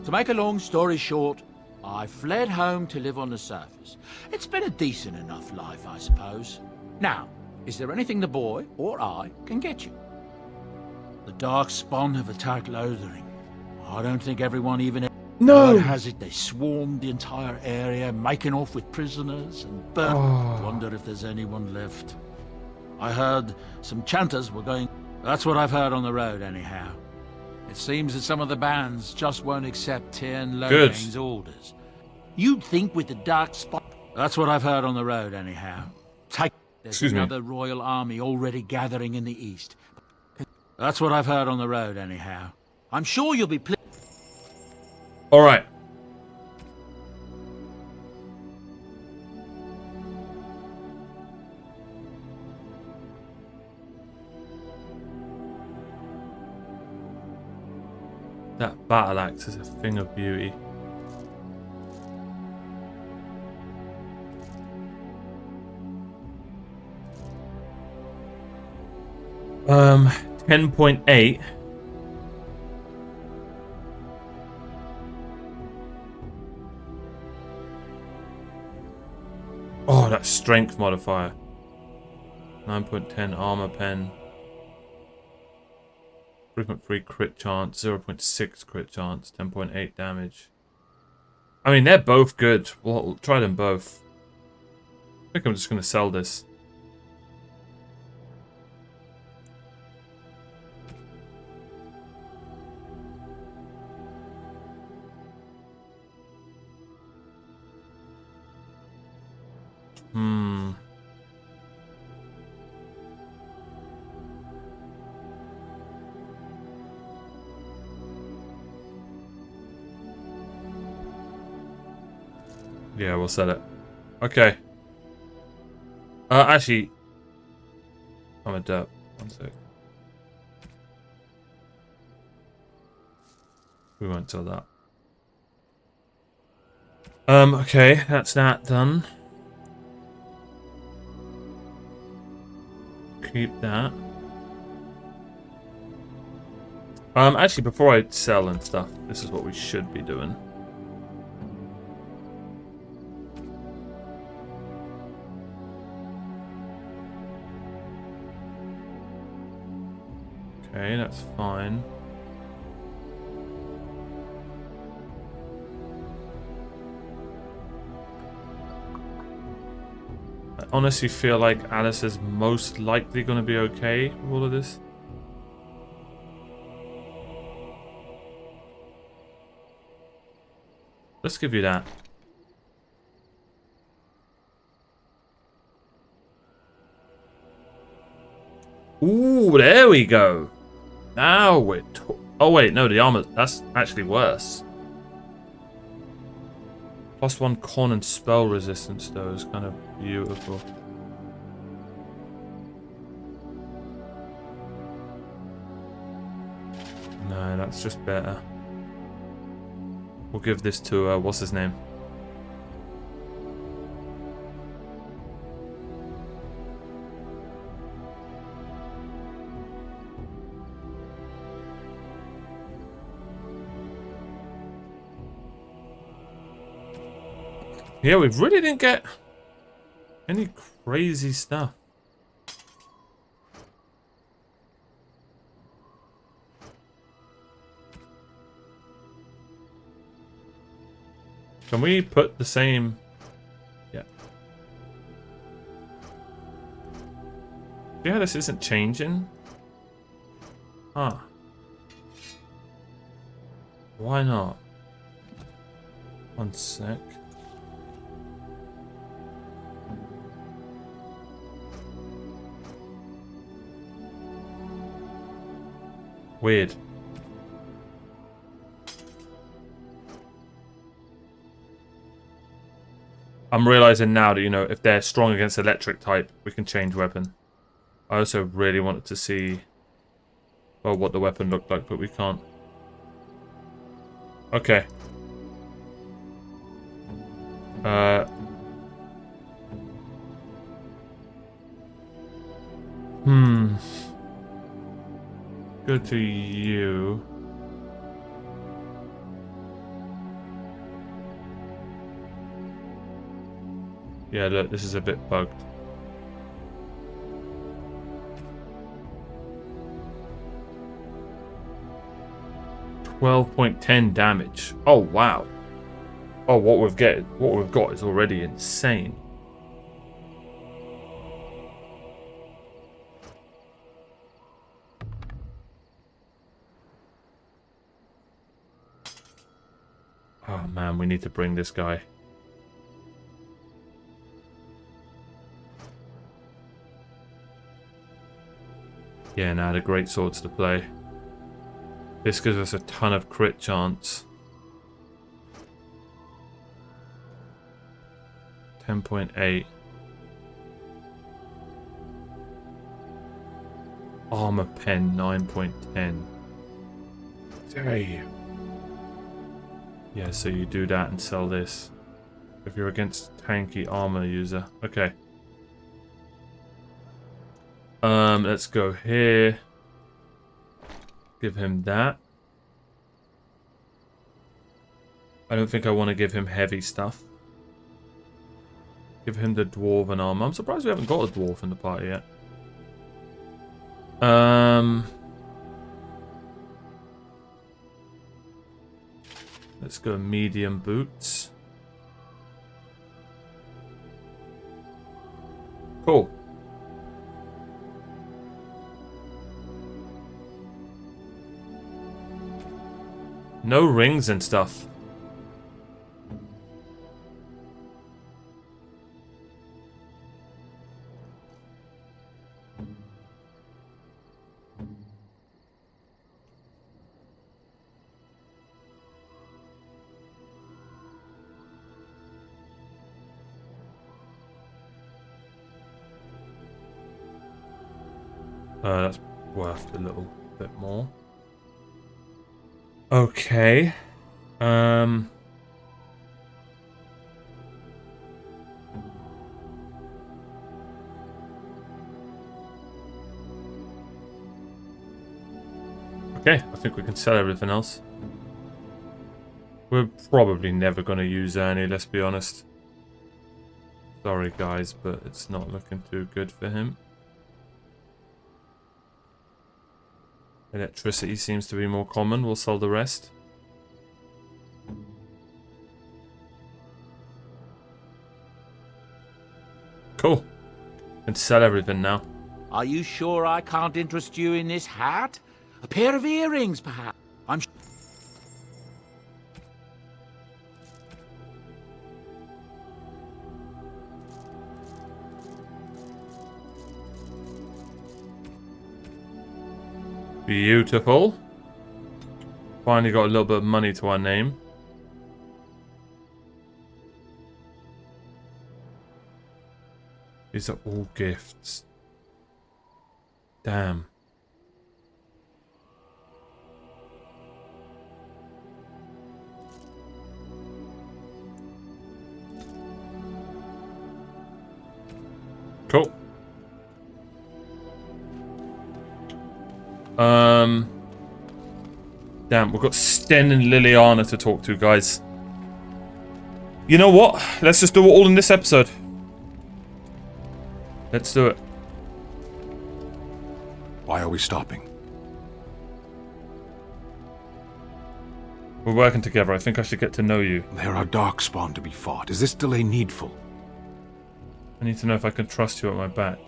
S7: To make a long story short, I fled home to live on the surface. It's been a decent enough life, I suppose. Now, is there anything the boy or I can get you? The dark spawn have attacked Lothering. I don't think everyone even...
S1: No!
S7: God has it, they swarmed the entire area, making off with prisoners and burnt. Wonder if there's anyone left. I heard some chanters were going... That's what I've heard on the road, anyhow. It seems that some of the bands just won't accept Tyrn Lothring's orders. You'd think with the dark spot... That's what I've heard on the road, anyhow. There's another royal army already gathering in the east. That's what I've heard on the road, anyhow. I'm sure you'll be pleased.
S1: All right. That battle axe is a thing of beauty. 10.8. Oh, that strength modifier. 9.10 armor pen. 3.3 crit chance, 0.6 crit chance, 10.8 damage. I mean, they're both good. We'll try them both. I think I'm just going to sell this. Yeah, we'll sell it. Okay. Actually, I'm a derp. One sec. We won't sell that. Okay, that's that done. Keep that. Actually, before I sell and stuff, this is what we should be doing. Okay, that's fine. I honestly feel like Alice is most likely going to be okay with all of this. Let's give you that. Ooh, there we go. Now we're... Oh, wait, no, the armor... That's actually worse. +1 con and spell resistance, though, is kind of beautiful. No, that's just better. We'll give this to, what's his name? Yeah, we really didn't get any crazy stuff. Can we put the same... Yeah. Yeah, this isn't changing. Huh. Why not? One sec. Weird. I'm realizing now that, you know, if they're strong against electric type, we can change weapon. I also really wanted to see Well, what the weapon looked like, but we can't. Okay. Go to you. Yeah, look, this is a bit bugged. $12.10 damage. Oh wow. Oh, what we've got is already insane. Oh man, we need to bring this guy. Yeah, now the great swords to play. This gives us a ton of crit chance. 10.8. Armor pen 9.10. Damn. Yeah, so you do that and sell this. If you're against tanky armor user. Okay. Let's go here. Give him that. I don't think I want to give him heavy stuff. Give him the dwarven armor. I'm surprised we haven't got a dwarf in the party yet. Let's go medium boots. Cool. No rings and stuff. That's worth a little bit more. Okay. Okay, I think we can sell everything else. We're probably never going to use Ernie, let's be honest. Sorry guys, but it's not looking too good for him. Electricity seems to be more common. We'll sell the rest. Cool. Can sell everything now.
S7: Are you sure I can't interest you in this hat? A pair of earrings, perhaps? I'm
S1: Beautiful. Finally got a little bit of money to our name. These are all gifts. Damn. Cool. Damn, we've got Sten and Liliana to talk to, guys. You know what? Let's just do it all in this episode. Let's do it.
S6: Why are we stopping?
S1: We're working together. I think I should get to know you.
S6: There are darkspawn to be fought. Is this delay needful?
S1: I need to know if I can trust you at my back.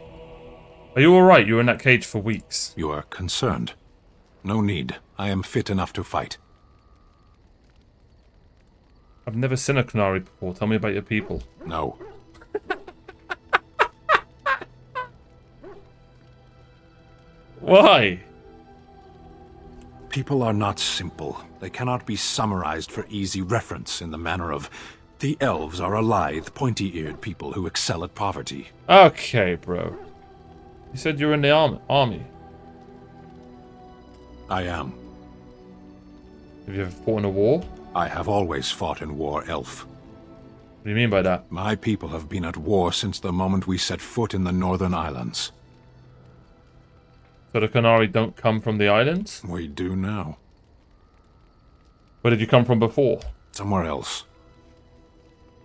S1: Are you alright? You were in that cage for weeks.
S6: You are concerned. No need. I am fit enough to fight.
S1: I've never seen a Qunari before. Tell me about your people.
S6: No.
S1: Why?
S6: People are not simple. They cannot be summarized for easy reference in the manner of the elves are a lithe, pointy-eared people who excel at poverty.
S1: Okay, bro. You said you were in the army.
S6: I am.
S1: Have you ever fought in a war?
S6: I have always fought in war, Elf.
S1: What do you mean by that?
S6: My people have been at war since the moment we set foot in the Northern Islands.
S1: So the Qunari don't come from the islands?
S6: We do now.
S1: Where did you come from before?
S6: Somewhere else.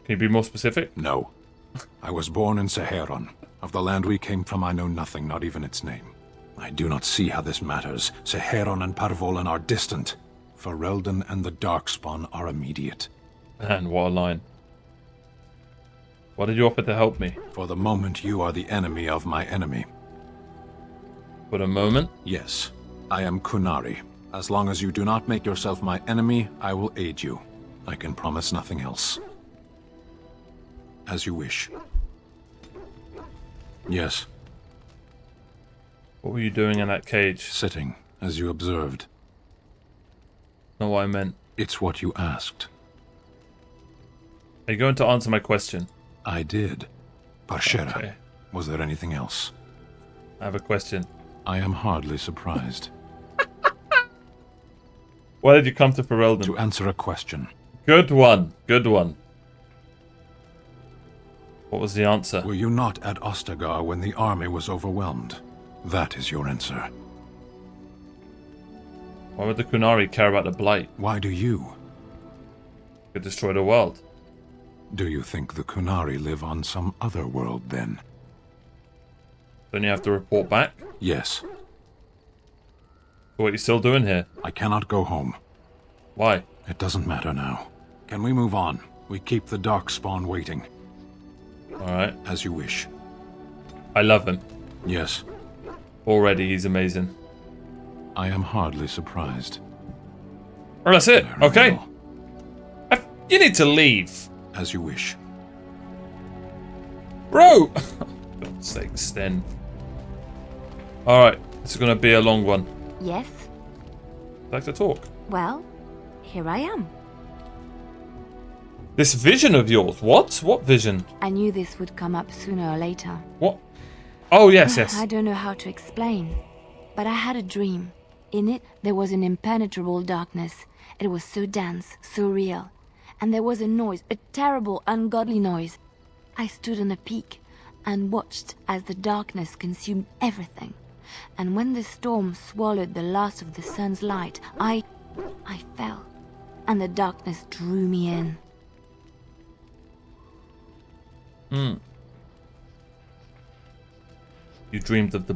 S1: Can you be more specific?
S6: No. I was born in Seheron. Of the land we came from, I know nothing, not even its name. I do not see how this matters. Seheron and Parvolan are distant. Ferelden and the Darkspawn are immediate.
S1: Man, what a line. What did you offer to help me?
S6: For the moment, you are the enemy of my enemy.
S1: For the moment?
S6: Yes, I am Qunari. As long as you do not make yourself my enemy, I will aid you. I can promise nothing else. As you wish. Yes.
S1: What were you doing in that cage?
S6: Sitting, as you observed.
S1: Not what I meant.
S6: It's what you asked.
S1: Are you going to answer my question?
S6: I did. Parshera,
S1: Okay.
S6: was there anything else?
S1: I have a question.
S6: I am hardly surprised.
S1: Why did you come to Ferelden?
S6: To answer a question.
S1: Good one. Good one. What was the answer?
S6: Were you not at Ostagar when the army was overwhelmed? That is your answer.
S1: Why would the Qunari care about the Blight?
S6: Why do you?
S1: Could destroy the world.
S6: Do you think the Qunari live on some other world then?
S1: Don't you have to report back?
S6: Yes.
S1: So what are you still doing here?
S6: I cannot go home.
S1: Why?
S6: It doesn't matter now. Can we move on? We keep the Darkspawn waiting.
S1: Alright.
S6: As you wish.
S1: I love him.
S6: Yes.
S1: Already he's amazing.
S6: I am hardly surprised.
S1: Well, that's it.
S6: Very
S1: Okay.
S6: well.
S1: You need to leave.
S6: As you wish.
S1: Bro! God's sake, Sten. Alright. This is going to be a long one.
S8: Yes?
S1: Like to talk.
S8: Well, here I am.
S1: This vision of yours. What? What vision?
S8: I knew this would come up sooner or later.
S1: What? Oh, yes, yes.
S8: I don't know how to explain, but I had a dream. In it, there was an impenetrable darkness. It was so dense, so real. And there was a noise, a terrible, ungodly noise. I stood on a peak and watched as the darkness consumed everything. And when the storm swallowed the last of the sun's light, I fell, and the darkness drew me in.
S1: You dreamed of the...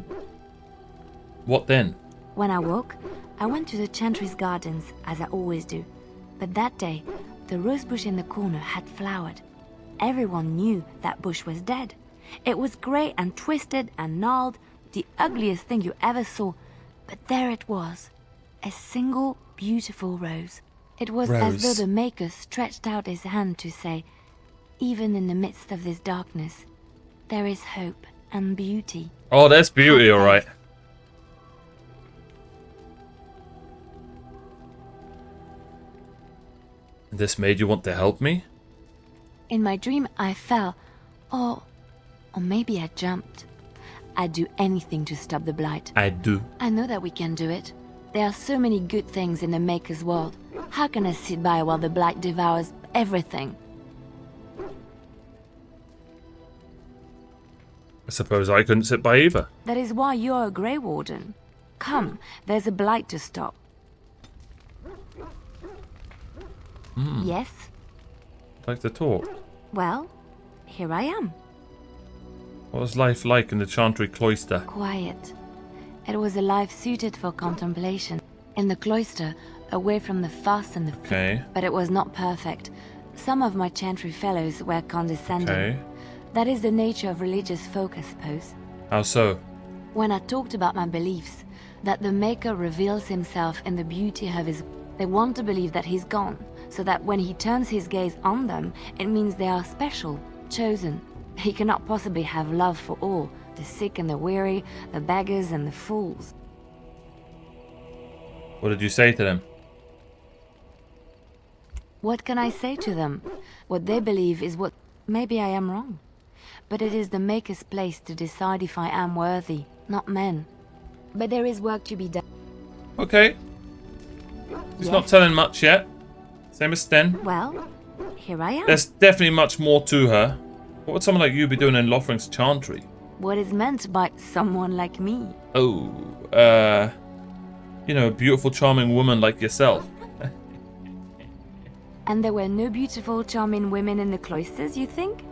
S1: What then?
S8: When I woke, I went to the Chantry's gardens, as I always do. But that day, the rosebush in the corner had flowered. Everyone knew that bush was dead. It was grey and twisted and gnarled, the ugliest thing you ever saw. But there it was, a single beautiful rose. It was as though the Maker stretched out his hand to say, even in the midst of this darkness, there is hope and beauty.
S1: Oh, there's beauty, alright. This made you want to help me?
S8: In my dream, I fell, or maybe I jumped. I'd do anything to stop the Blight.
S1: I do.
S8: I know that we can do it. There are so many good things in the Maker's world. How can I sit by while the Blight devours everything?
S1: I suppose I couldn't sit by either.
S8: That is why you're a Grey Warden. Come, there's a Blight to stop. Yes?
S1: I'd like to talk.
S8: Well, here I am.
S1: What was life like in the Chantry cloister?
S8: Quiet. It was a life suited for contemplation. In the cloister, away from the fuss and the
S1: Okay.
S8: but it was not perfect. Some of my Chantry fellows were condescending.
S1: Okay.
S8: That is the nature of religious folk, I suppose.
S1: How so?
S8: When I talked about my beliefs, that the Maker reveals himself in the beauty of his... They want to believe that he's gone, so that when he turns his gaze on them, it means they are special, chosen. He cannot possibly have love for all, the sick and the weary, the beggars and the fools.
S1: What did you say to them?
S8: What can I say to them? What they believe is what... Maybe I am wrong. But it is the Maker's place to decide if I am worthy, not men. But there is work to be done.
S1: Okay. He's not
S8: Yes.
S1: telling much yet. Same as Sten.
S8: Well, here I am.
S1: There's definitely much more to her. What would someone like you be doing in Lothring's Chantry?
S8: What is meant by someone like me?
S1: Oh, you know, a beautiful, charming woman like yourself.
S8: And there were no beautiful, charming women in the cloisters, you think?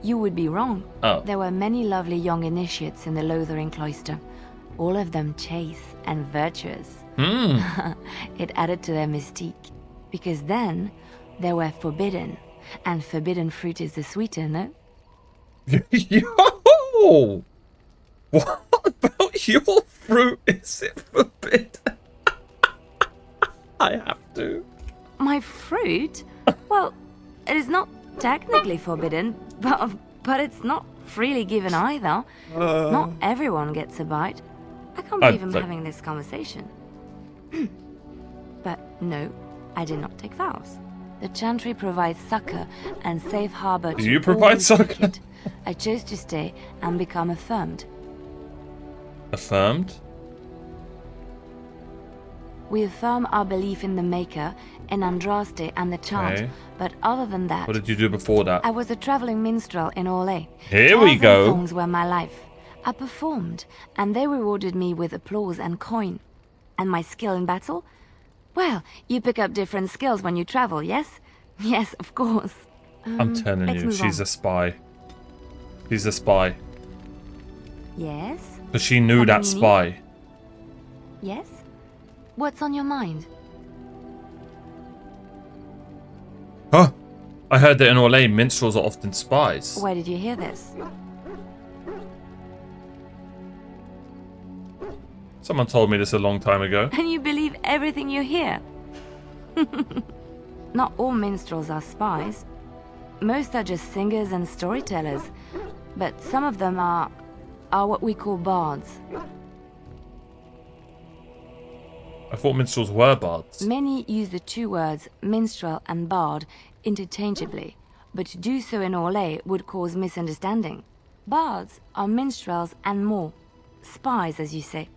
S8: You would be wrong.
S1: Oh.
S8: There were many lovely young initiates in the Lothering cloister, all of them chaste and virtuous. It added to their mystique, because then they were forbidden, and forbidden fruit is the sweeter, no?
S1: Yo! What about your fruit? Is it forbidden? I have to.
S8: My fruit? Well, it is not technically forbidden, but it's not freely given either. Not everyone gets a bite. I can't believe I'm having this conversation. But no, I did not take vows. The Chantry provides succor and safe harbor to
S1: you
S8: all
S1: provide
S8: who
S1: succor?
S8: seek it. I chose to stay and become affirmed.
S1: Affirmed?
S8: We affirm our belief in the Maker, in Andraste and the chant,
S1: Okay.
S8: but other than that,
S1: What did you do before that?
S8: I was a traveling minstrel in Orlais.
S1: Here we
S8: Tales and
S1: go.
S8: songs were my life. I performed, and they rewarded me with applause and coin. And my skill in battle? Well, you pick up different skills when you travel, yes? Yes, of course.
S1: I'm telling
S8: let's
S1: you,
S8: move
S1: she's
S8: on.
S1: a spy. She's a spy.
S8: Yes?
S1: Because she knew
S8: Something
S1: that
S8: you need?
S1: spy.
S8: Yes? What's on your mind?
S1: Huh? I heard that in Orlais, minstrels are often spies.
S8: Where did you hear this?
S1: Someone told me this a long time ago.
S8: And you believe everything you hear? Not all minstrels are spies. Most are just singers and storytellers. But some of them are what we call bards.
S1: I thought minstrels were bards.
S8: Many use the two words minstrel and bard interchangeably, but to do so in Orlais would cause misunderstanding. Bards are minstrels and more. Spies, as you say.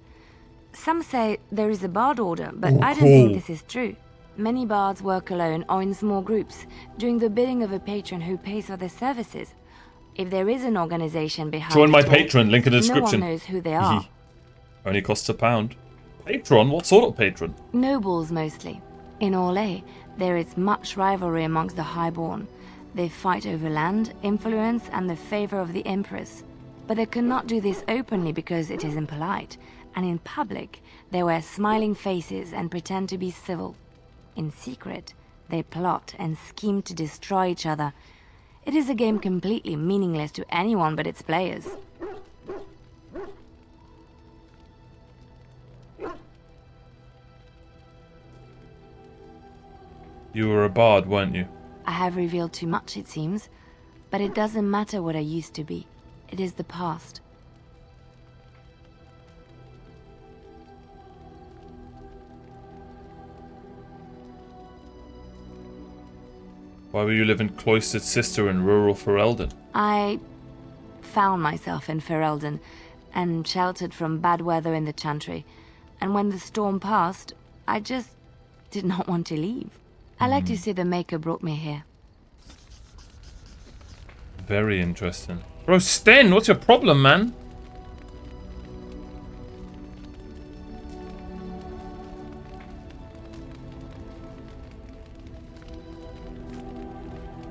S8: Some say there is a bard order, but I don't think this is true. Many bards work alone or in small groups, doing the bidding of a patron who pays for their services. If there is an organization behind
S1: Join my
S8: it all,
S1: patron, link in the
S8: no
S1: description.
S8: one knows who they are.
S1: Only costs £1. Patron? What sort of patron?
S8: Nobles mostly. In Orlais, there is much rivalry amongst the highborn. They fight over land, influence, and the favor of the Empress. But they cannot do this openly because it is impolite, and in public, they wear smiling faces and pretend to be civil. In secret, they plot and scheme to destroy each other. It is a game completely meaningless to anyone but its players.
S1: You were a bard, weren't you?
S8: I have revealed too much, it seems, but it doesn't matter what I used to be. It is the past.
S1: Why were you living cloistered sister in rural Ferelden?
S8: I found myself in Ferelden and sheltered from bad weather in the Chantry. And when the storm passed, I just did not want to leave. I like to say the Maker brought me here.
S1: Very interesting. Bro, Sten, what's your problem, man?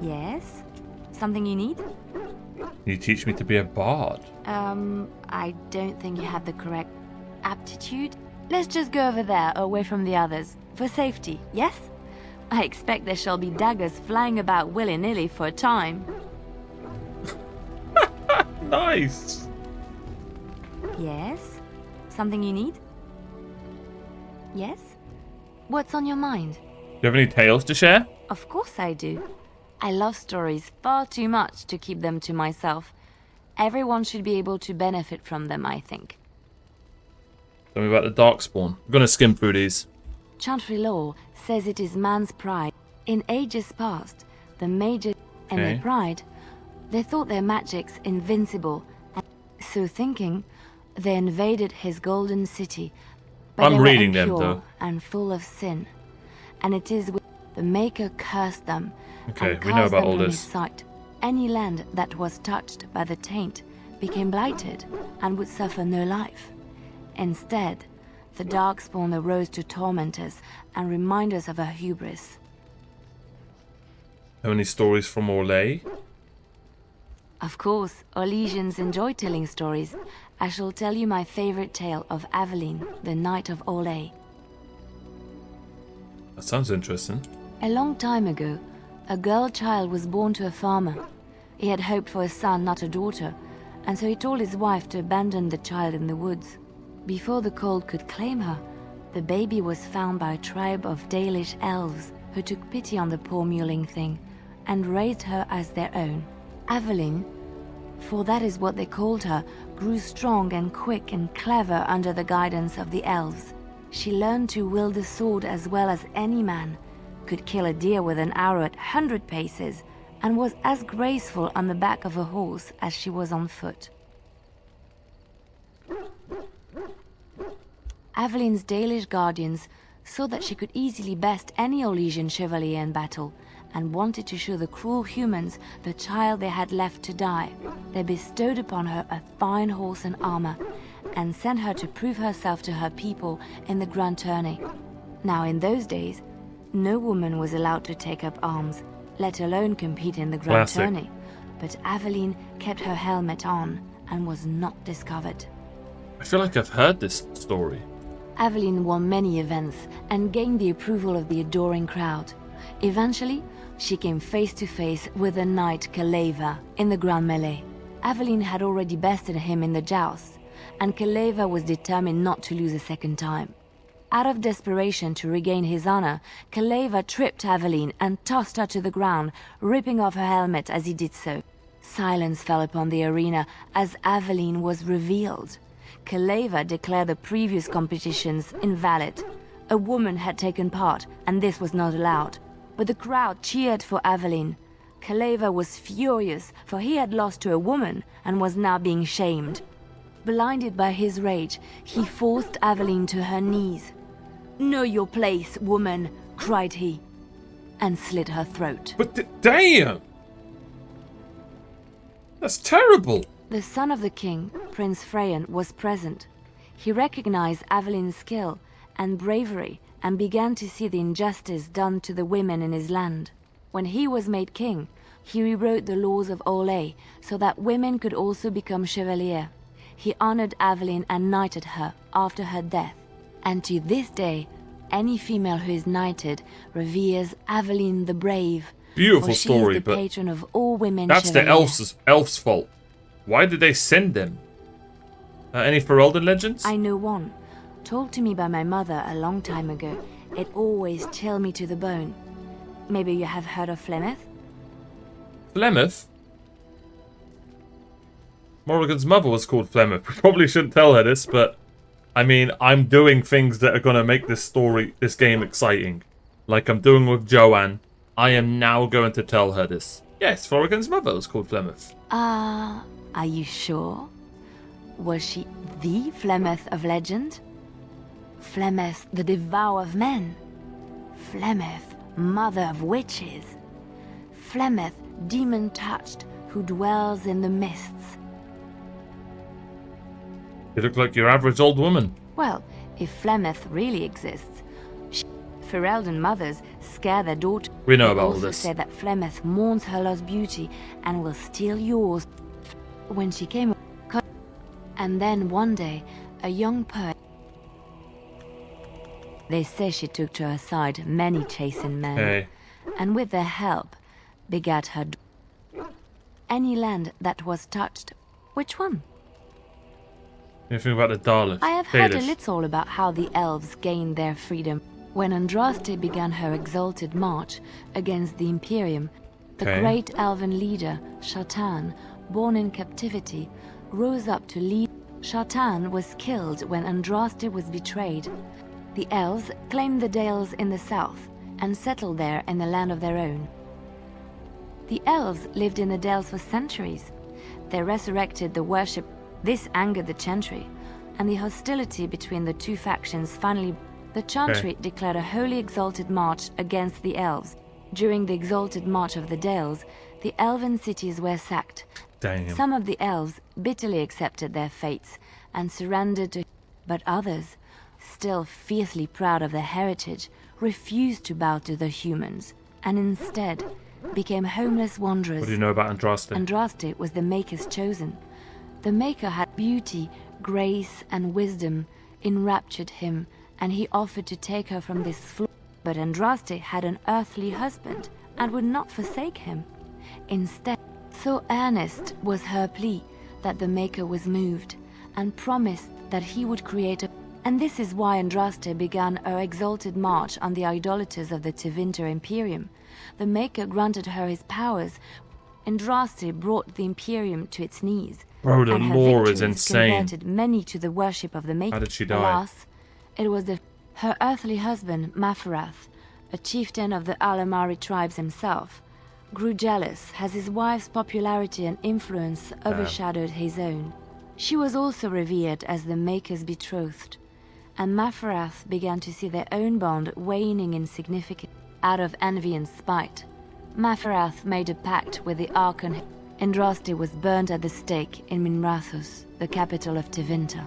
S8: Yes? Something you need?
S1: You teach me to be a bard.
S8: I don't think you have the correct aptitude. Let's just go over there, away from the others. For safety, yes? I expect there shall be daggers flying about willy-nilly for a time.
S1: Nice.
S8: Yes? Something you need? Yes? What's on your mind?
S1: Do you have any tales to share?
S8: Of course I do. I love stories far too much to keep them to myself. Everyone should be able to benefit from them, I think.
S1: Tell me about the Darkspawn. I'm gonna skim through these.
S8: Chantry law says it is man's pride. In ages past, the mages and their
S1: Okay.
S8: pride, they thought their magics invincible, and so thinking, they invaded his golden city, But
S1: I'm
S8: they were
S1: reading them,
S8: impure
S1: though.
S8: and full of sin, and it is with the Maker cursed them
S1: Okay,
S8: and
S1: we know
S8: cast
S1: about
S8: them
S1: all
S8: from
S1: this.
S8: his sight. Any land that was touched by the taint became blighted and would suffer no life. Instead, the Darkspawn arose to torment us and remind us of our hubris.
S1: How many stories from Orlais?
S8: Of course, Orlesians enjoy telling stories. I shall tell you my favorite tale of Aveline, the Knight of Orlais.
S1: That sounds interesting.
S8: A long time ago, a girl child was born to a farmer. He had hoped for a son, not a daughter, and so he told his wife to abandon the child in the woods. Before the cold could claim her, the baby was found by a tribe of Dalish elves who took pity on the poor mewling thing and raised her as their own. Aveline, for that is what they called her, grew strong and quick and clever under the guidance of the elves. She learned to wield the sword as well as any man, could kill a deer with an arrow at 100 paces, and was as graceful on the back of a horse as she was on foot. Aveline's Dalish guardians saw that she could easily best any Orlesian chevalier in battle, and wanted to show the cruel humans the child they had left to die. They bestowed upon her a fine horse and armor, and sent her to prove herself to her people in the grand tourney. Now in those days, no woman was allowed to take up arms, let alone compete in the grand
S1: Classic.
S8: tourney. But Aveline kept her helmet on and was not discovered.
S1: I feel like I've heard this story.
S8: Aveline won many events and gained the approval of the adoring crowd. Eventually, she came face to face with the knight Kaleva in the grand melee. Aveline had already bested him in the jousts, and Kaleva was determined not to lose a second time. Out of desperation to regain his honor, Kaleva tripped Aveline and tossed her to the ground, ripping off her helmet as he did so. Silence fell upon the arena as Aveline was revealed. Kaleva declared the previous competitions invalid. A woman had taken part, and this was not allowed. But the crowd cheered for Aveline. Kaleva was furious, for he had lost to a woman and was now being shamed. Blinded by his rage, he forced Aveline to her knees. "Know your place, woman," cried he, and slit her throat.
S1: But damn! That's terrible!
S8: The son of the king, Prince Freyan, was present. He recognized Aveline's skill and bravery and began to see the injustice done to the women in his land. When he was made king, he rewrote the laws of Orlais so that women could also become chevalier. He honored Aveline and knighted her after her death. And to this day, any female who is knighted reveres Aveline the Brave.
S1: Beautiful
S8: for she
S1: story,
S8: is the
S1: but
S8: patron of all women
S1: that's the
S8: chevaliers.
S1: elf's fault. Why did they send them? Any Ferelden legends?
S8: I know one, told to me by my mother a long time ago. It always chilled me to the bone. Maybe you have heard of Flemeth?
S1: Flemeth? Morrigan's mother was called Flemeth. We probably shouldn't tell her this, but I mean, I'm doing things that are going to make this game exciting. Like I'm doing with Joanne. I am now going to tell her this. Yes, Morrigan's mother was called Flemeth.
S8: Are you sure? Was she the Flemeth of legend? Flemeth, the devourer of men? Flemeth, mother of witches? Flemeth, demon-touched, who dwells in the mists?
S1: You look like your average old woman.
S8: Well, if Flemeth really exists, Ferelden mothers scare their daughter.
S1: We know
S8: They
S1: about all
S8: also
S1: this.
S8: say that Flemeth mourns her lost beauty and will steal yours. When she came, and then one day, a young poet. They say she took to her side many chastened men,
S1: Hey.
S8: and with their help, begat her. Any land that was touched. Which one?
S1: Anything about the Daleks?
S8: I have heard a
S1: Dalish.
S8: little about how the elves gained their freedom. When Andraste began her exalted march against the Imperium, the
S1: Okay.
S8: great elven leader, Shatan, born in captivity, rose up to lead. Shatan was killed when Andraste was betrayed. The elves claimed the Dales in the south and settled there in the land of their own. The elves lived in the Dales for centuries. They resurrected the worship. This angered the Chantry, and the hostility between the two factions finally... The Chantry declared a holy exalted march against the elves. During the exalted march of the Dales, the elven cities were sacked.
S1: Damn.
S8: Some of the elves bitterly accepted their fates and surrendered to... But others, still fiercely proud of their heritage, refused to bow to the humans, and instead became homeless wanderers.
S1: What do you know about Andraste?
S8: Andraste was the Maker's chosen. The Maker had beauty, grace, and wisdom enraptured him, and he offered to take her from this floor. But Andraste had an earthly husband and would not forsake him. Instead, so earnest was her plea that the Maker was moved and promised that he would create a... And this is why Andraste began her exalted march on the idolaters of the Tevinter Imperium. The Maker granted her his powers. Andraste brought the Imperium to its knees.
S1: Bro, the
S8: and her
S1: lore is
S8: victories
S1: insane.
S8: converted many to the worship of the Maker.
S1: How did she die?
S8: Alas, it was her earthly husband, Mafarath, a chieftain of the Alamari tribes himself, grew jealous as his wife's popularity and influence overshadowed his own. She was also revered as the Maker's betrothed, and Mafarath began to see their own bond waning in significance. Out of envy and spite, Mafarath made a pact with the Archon. Andraste was burned at the stake in Minrathous, the capital of Tevinter.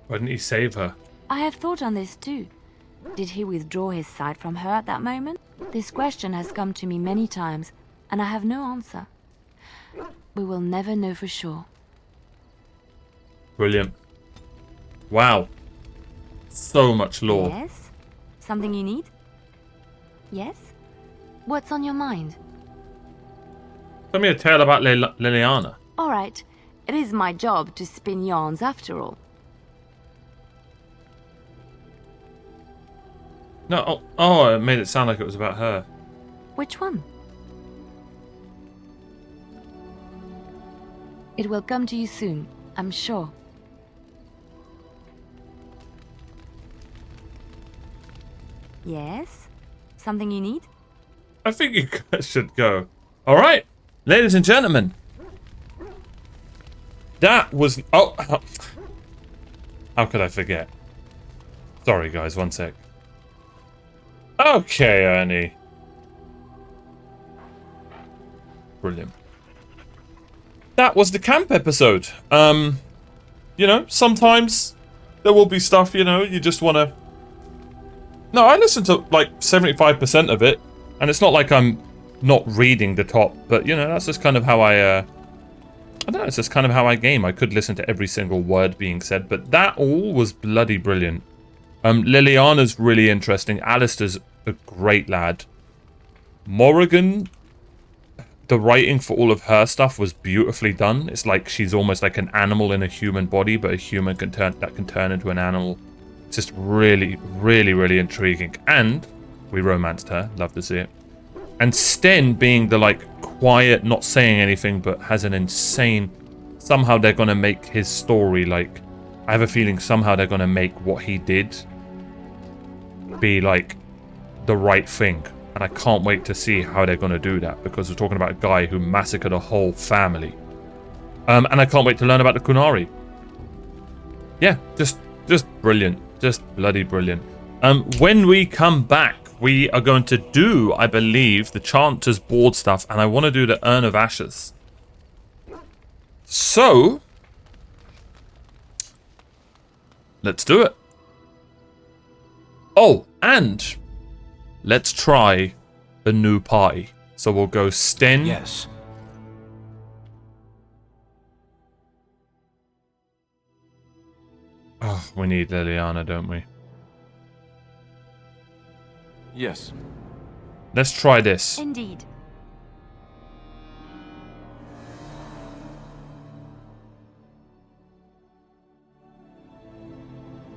S1: Why didn't he save her?
S8: I have thought on this too. Did he withdraw his sight from her at that moment? This question has come to me many times, and I have no answer. We will never know for sure.
S1: Brilliant. Wow. So much lore.
S8: Yes? Something you need? Yes? What's on your mind?
S1: Tell me a tale about Liliana.
S8: All right. It is my job to spin yarns after all.
S1: No, it made it sound like it was about her.
S8: Which one? It will come to you soon, I'm sure. Yes? Something you need?
S1: I think you guys should go. All right, ladies and gentlemen. That was... Oh, how could I forget? Sorry, guys, one sec. Okay, Ernie. Brilliant. That was the camp episode. You know, sometimes there will be stuff, you know, you just want to... No, I listened to like 75% of it, and it's not like I'm not reading the top, but you know, that's just kind of how I don't know, it's just kind of how I game. I could listen to every single word being said, but that all was bloody brilliant. Liliana's really interesting. Alistair's a great lad. Morrigan, the writing for all of her stuff was beautifully done. It's like she's almost like an animal in a human body, but a human can turn into an animal. It's just really, really, really intriguing. And we romanced her. Love to see it. And Sten being the like quiet, not saying anything, but has an insane... Somehow they're going to make his story like... I have a feeling somehow they're going to make what he did be like the right thing. And I can't wait to see how they're going to do that, because we're talking about a guy who massacred a whole family. And I can't wait to learn about the Kunari. Yeah, just brilliant. Just bloody brilliant. When we come back, we are going to do, I believe, the Chanter's board stuff, and I want to do the Urn of Ashes. So, let's do it. Oh, and let's try a new party. So we'll go Sten.
S6: Yes.
S1: Oh, we need Liliana, don't we?
S2: Yes.
S1: Let's try this.
S8: Indeed.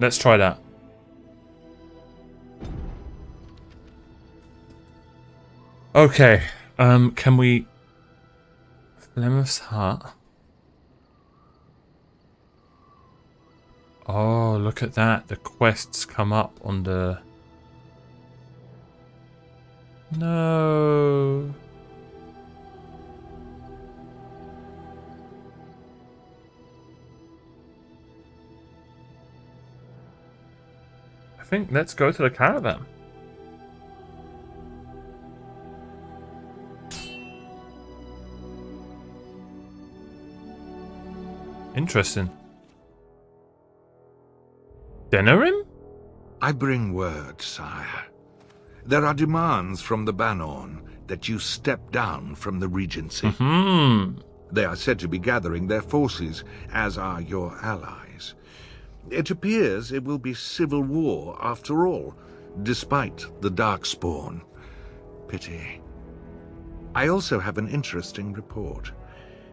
S1: Let's try that. Okay. Can we... Plymouth's Hut. Oh, look at that. The quests come up on the... No. think let's go to the caravan. Interesting. Denerim?
S9: I bring word, sire. There are demands from the Banorn that you step down from the Regency. They are said to be gathering their forces, as are your allies. It appears it will be civil war after all, despite the Darkspawn. Pity. I also have an interesting report.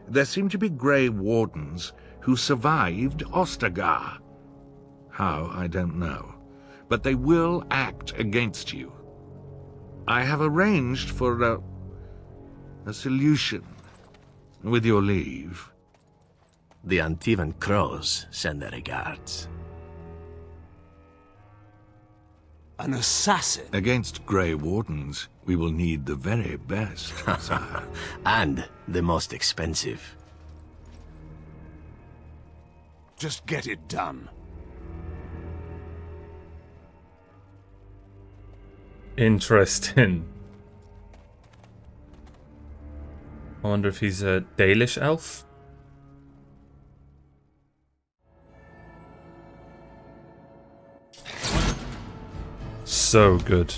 S9: There seem to be Grey Wardens who survived Ostagar. How, I don't know. But they will act against you. I have arranged for a solution, with your leave.
S10: The Antivan Crows send their regards.
S11: An assassin?
S9: Against Grey Wardens, we will need the very best, sire.
S10: And the most expensive.
S11: Just get it done.
S1: Interesting. I wonder if he's a Dalish elf. So good.